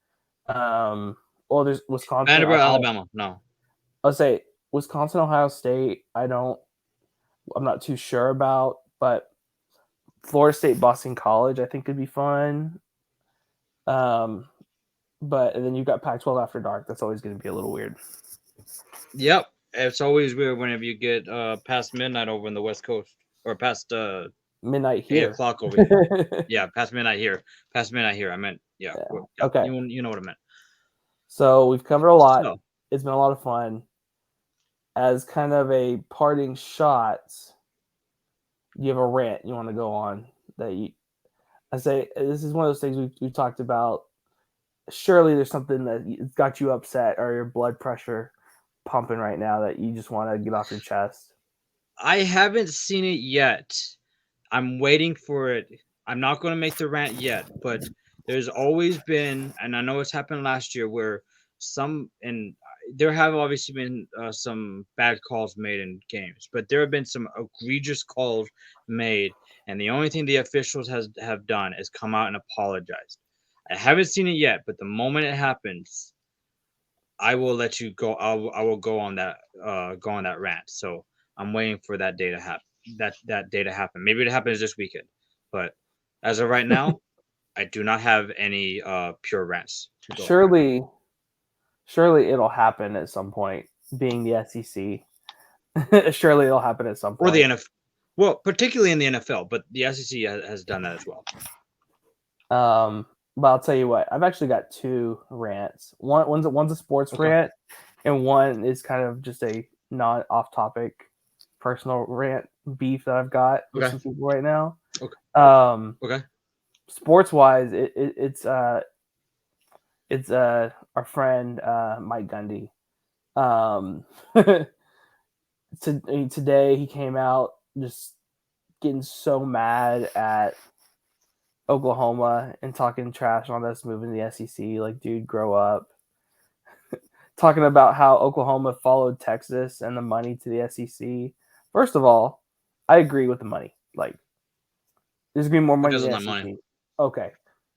there's Wisconsin, Vanderbilt, Ohio. Alabama. No. I'll say Wisconsin, Ohio State. I'm not too sure about, but Florida State, Boston College, I think could be fun. Um, but and then you've got Pac-12 after dark. That's always going to be a little weird. Yep. It's always weird whenever you get past midnight over in the West Coast or past Midnight 8 here. o'clock over here. Yeah, past midnight here. Past midnight here. I meant yeah. Yeah. Yeah. Okay. You know what I meant. So we've covered a lot. So It's been a lot of fun. As kind of a parting shot, you have a rant you want to go on that you. I say this is one of those things we've talked about. Surely there's something that got you upset or your blood pressure pumping right now that you just want to get off your chest. I haven't seen it yet. I'm waiting for it. I'm not going to make the rant yet, but there's always been, and I know it's happened last year, where there have obviously been some bad calls made in games, but there have been some egregious calls made, and the only thing the officials have done is come out and apologize. I haven't seen it yet, but the moment it happens, I will let you go. I will go on that rant. So I'm waiting for that day to happen. That day to happen. Maybe it happens this weekend, but as of right now, I do not have any pure rants to go on Surely, surely it'll happen at some point. Being the SEC, surely it'll happen at some or the point. NFL. Well, particularly in the NFL, but the SEC has done that as well. But I'll tell you what, I've actually got two rants. One's a sports Okay. rant, and one is kind of just a non off topic personal rant beef that I've got with Okay. some people right now. Okay. Um, Okay. Sports wise, it's our friend Mike Gundy. Um, today he came out just getting so mad at Oklahoma and talking trash on us moving to the SEC. Like, dude, grow up. Talking about how Oklahoma followed Texas and the money to the SEC. First of all, I agree with the money. Like, there's gonna be more money Because in of the my money. SEC. Okay,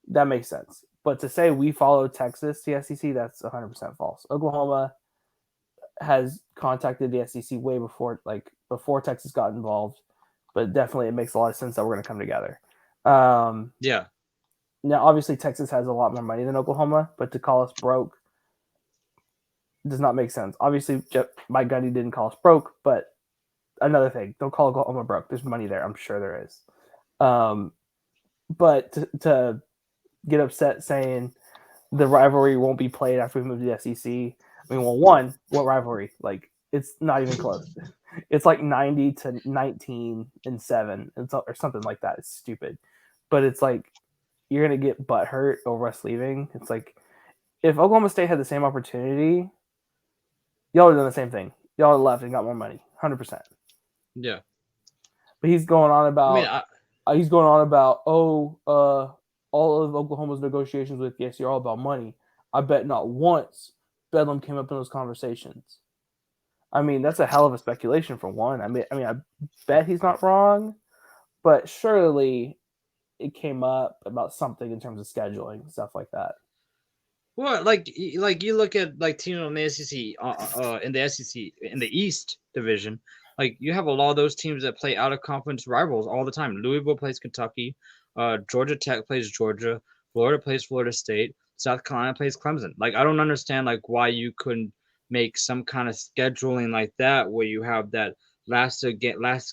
that makes sense. But to say we followed Texas to the SEC, that's 100% false. Oklahoma has contacted the SEC way before Texas got involved, but definitely it makes a lot of sense that we're going to come together. Yeah. Now, obviously, Texas has a lot more money than Oklahoma, but to call us broke does not make sense. Obviously, Mike Gundy didn't call us broke, but another thing, don't call Oklahoma broke. There's money there. I'm sure there is. But to get upset saying the rivalry won't be played after we move to the SEC. I mean, well, one, what rivalry? Like, it's not even close. It's like 90 to 19 and 7 or something like that. It's stupid. But it's like you're going to get butt hurt over us leaving. It's like if Oklahoma State had the same opportunity, y'all would have done the same thing. Y'all would have left and got more money, 100%. Yeah. But he's going on I mean, about all of Oklahoma's negotiations with the SEC are all about money. I bet not once Bedlam came up in those conversations. I mean, that's a hell of a speculation for one. I bet he's not wrong, but surely it came up about something in terms of scheduling and stuff like that. well, like you look at like teams in the SEC, in the SEC in the East Division, like you have a lot of those teams that play out of conference rivals all the time. Louisville plays Kentucky, Georgia Tech plays Georgia, Florida plays Florida State, South Carolina plays Clemson. Like I don't understand like why you couldn't make some kind of scheduling like that where you have that last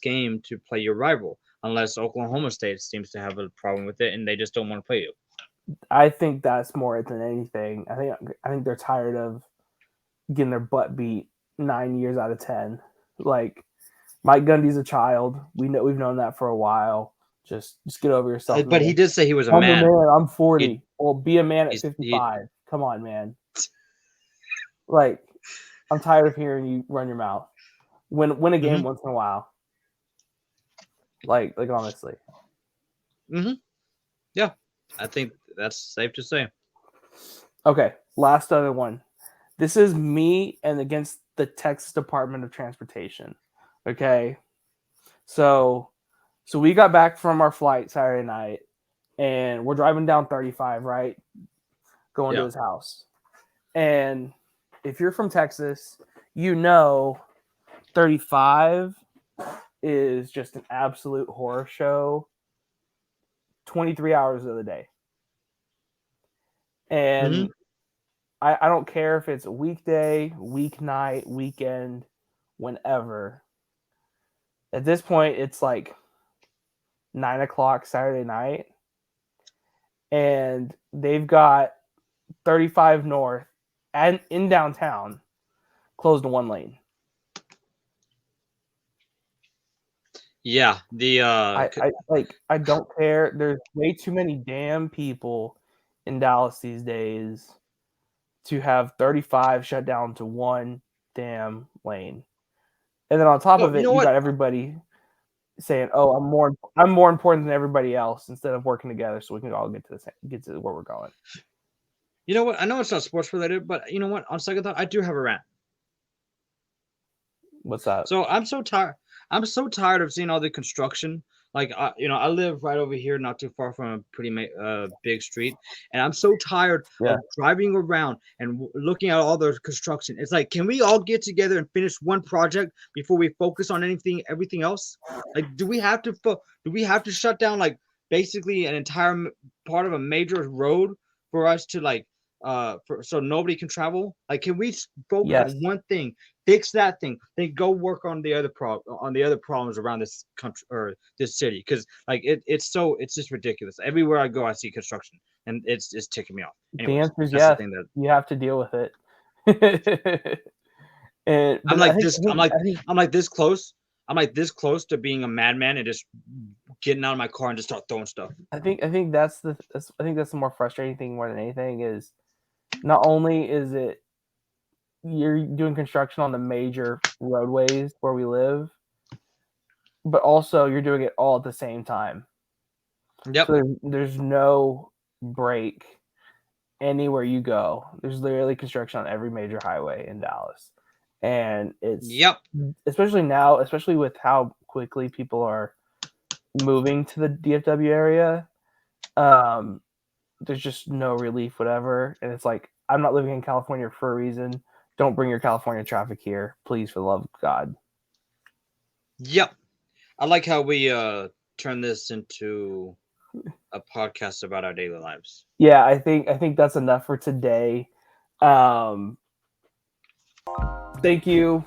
game to play your rival, unless Oklahoma State seems to have a problem with it and they just don't want to play you. I think that's more than anything. I think they're tired of getting their butt beat 9 years out of 10. Like Mike Gundy's a child. We've known that for a while. Just get over yourself, But he man. did say he was a I'm a man. man. I'm He 40. Well, be a man at he 55. Come on, man. Like, I'm tired of hearing you run your mouth. Win a game Mhm. once in a while. Like honestly. Mhm. Yeah. I think that's safe to say. Okay, last other one. This is me and against the Texas Department of Transportation. Okay, so we got back from our flight Saturday night, and we're driving down 35, right, going to Yeah. his house. And if you're from Texas, you know 35 is just an absolute horror show 23 hours of the day. And Mhm. I don't care if it's weekday, weeknight, weekend, whenever. At this point, it's like 9 o'clock Saturday night, and they've got 35 North and in downtown closed to one lane. Yeah, I don't care. There's way too many damn people in Dallas these days to have 35 shut down to one damn lane. And then on top well, of you it, know you what? got everybody saying, "Oh, I'm more important than everybody else," instead of working together so we can all get to where we're going. You know what? I know it's not sports related, but you know what? On second thought, I do have a rant. What's that? So I'm so tired. I'm so tired of seeing all the construction. Like I live right over here, not too far from a pretty big street, and I'm so tired Yeah. of driving around and looking at all the construction. It's like, can we all get together and finish one project before we focus on everything else? Like, do we have to shut down like basically an entire part of a major road for us to like so nobody can travel? Like, can we focus Yes. on one thing, fix that thing, then go work on the other problems around this country or this city? Because like it's just ridiculous. Everywhere I go, I see construction, and it's ticking me off. The Anyways, answer is that's the yes. thing that You have to deal with it. I'm But like this. I'm like this close. I'm like this close to being a madman and just getting out of my car and just start throwing stuff. I think that's the more frustrating thing more than anything is not only is it you're doing construction on the major roadways where we live, but also you're doing it all at the same time. So Yep. there's no break anywhere you go. There's literally construction on every major highway in Dallas. And it's Yep. especially now, especially with how quickly people are moving to the DFW area, um, there's just no relief, whatever. And it's like, I'm not living in California for a reason. Don't bring your California traffic here, please, for the love of God. Yep. I like how we turn this into a podcast about our daily lives. Yeah, I think that's enough for today. Um, thank you,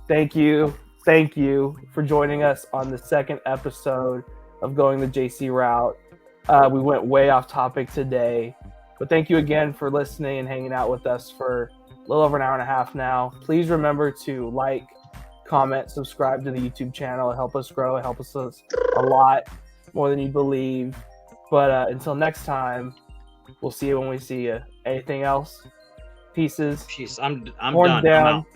thank you, thank you for joining us on the second episode of Going the JC Route. We went way off topic today, but thank you again for listening and hanging out with us for a little over an hour and a half now. Please remember to like, comment, subscribe to the YouTube channel. It helps us grow. It helps us a lot more than you believe. But until next time, we'll see you when we see you. Anything else? Pieces. Peace. I'm Horns done. I'm out. down.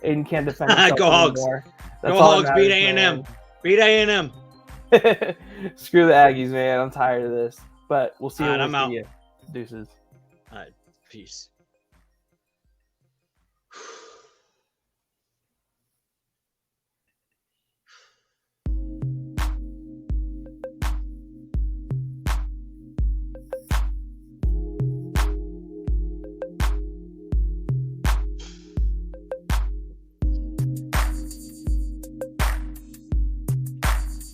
Aiden can't defend himself Go Hogs. anymore. That's Go all that Hogs. Beat matters, A&M. man. Beat A&M. Screw the Aggies, man. I'm tired of this. But we'll see All you right, when I'm we see out. you. Deuces. All right. Peace.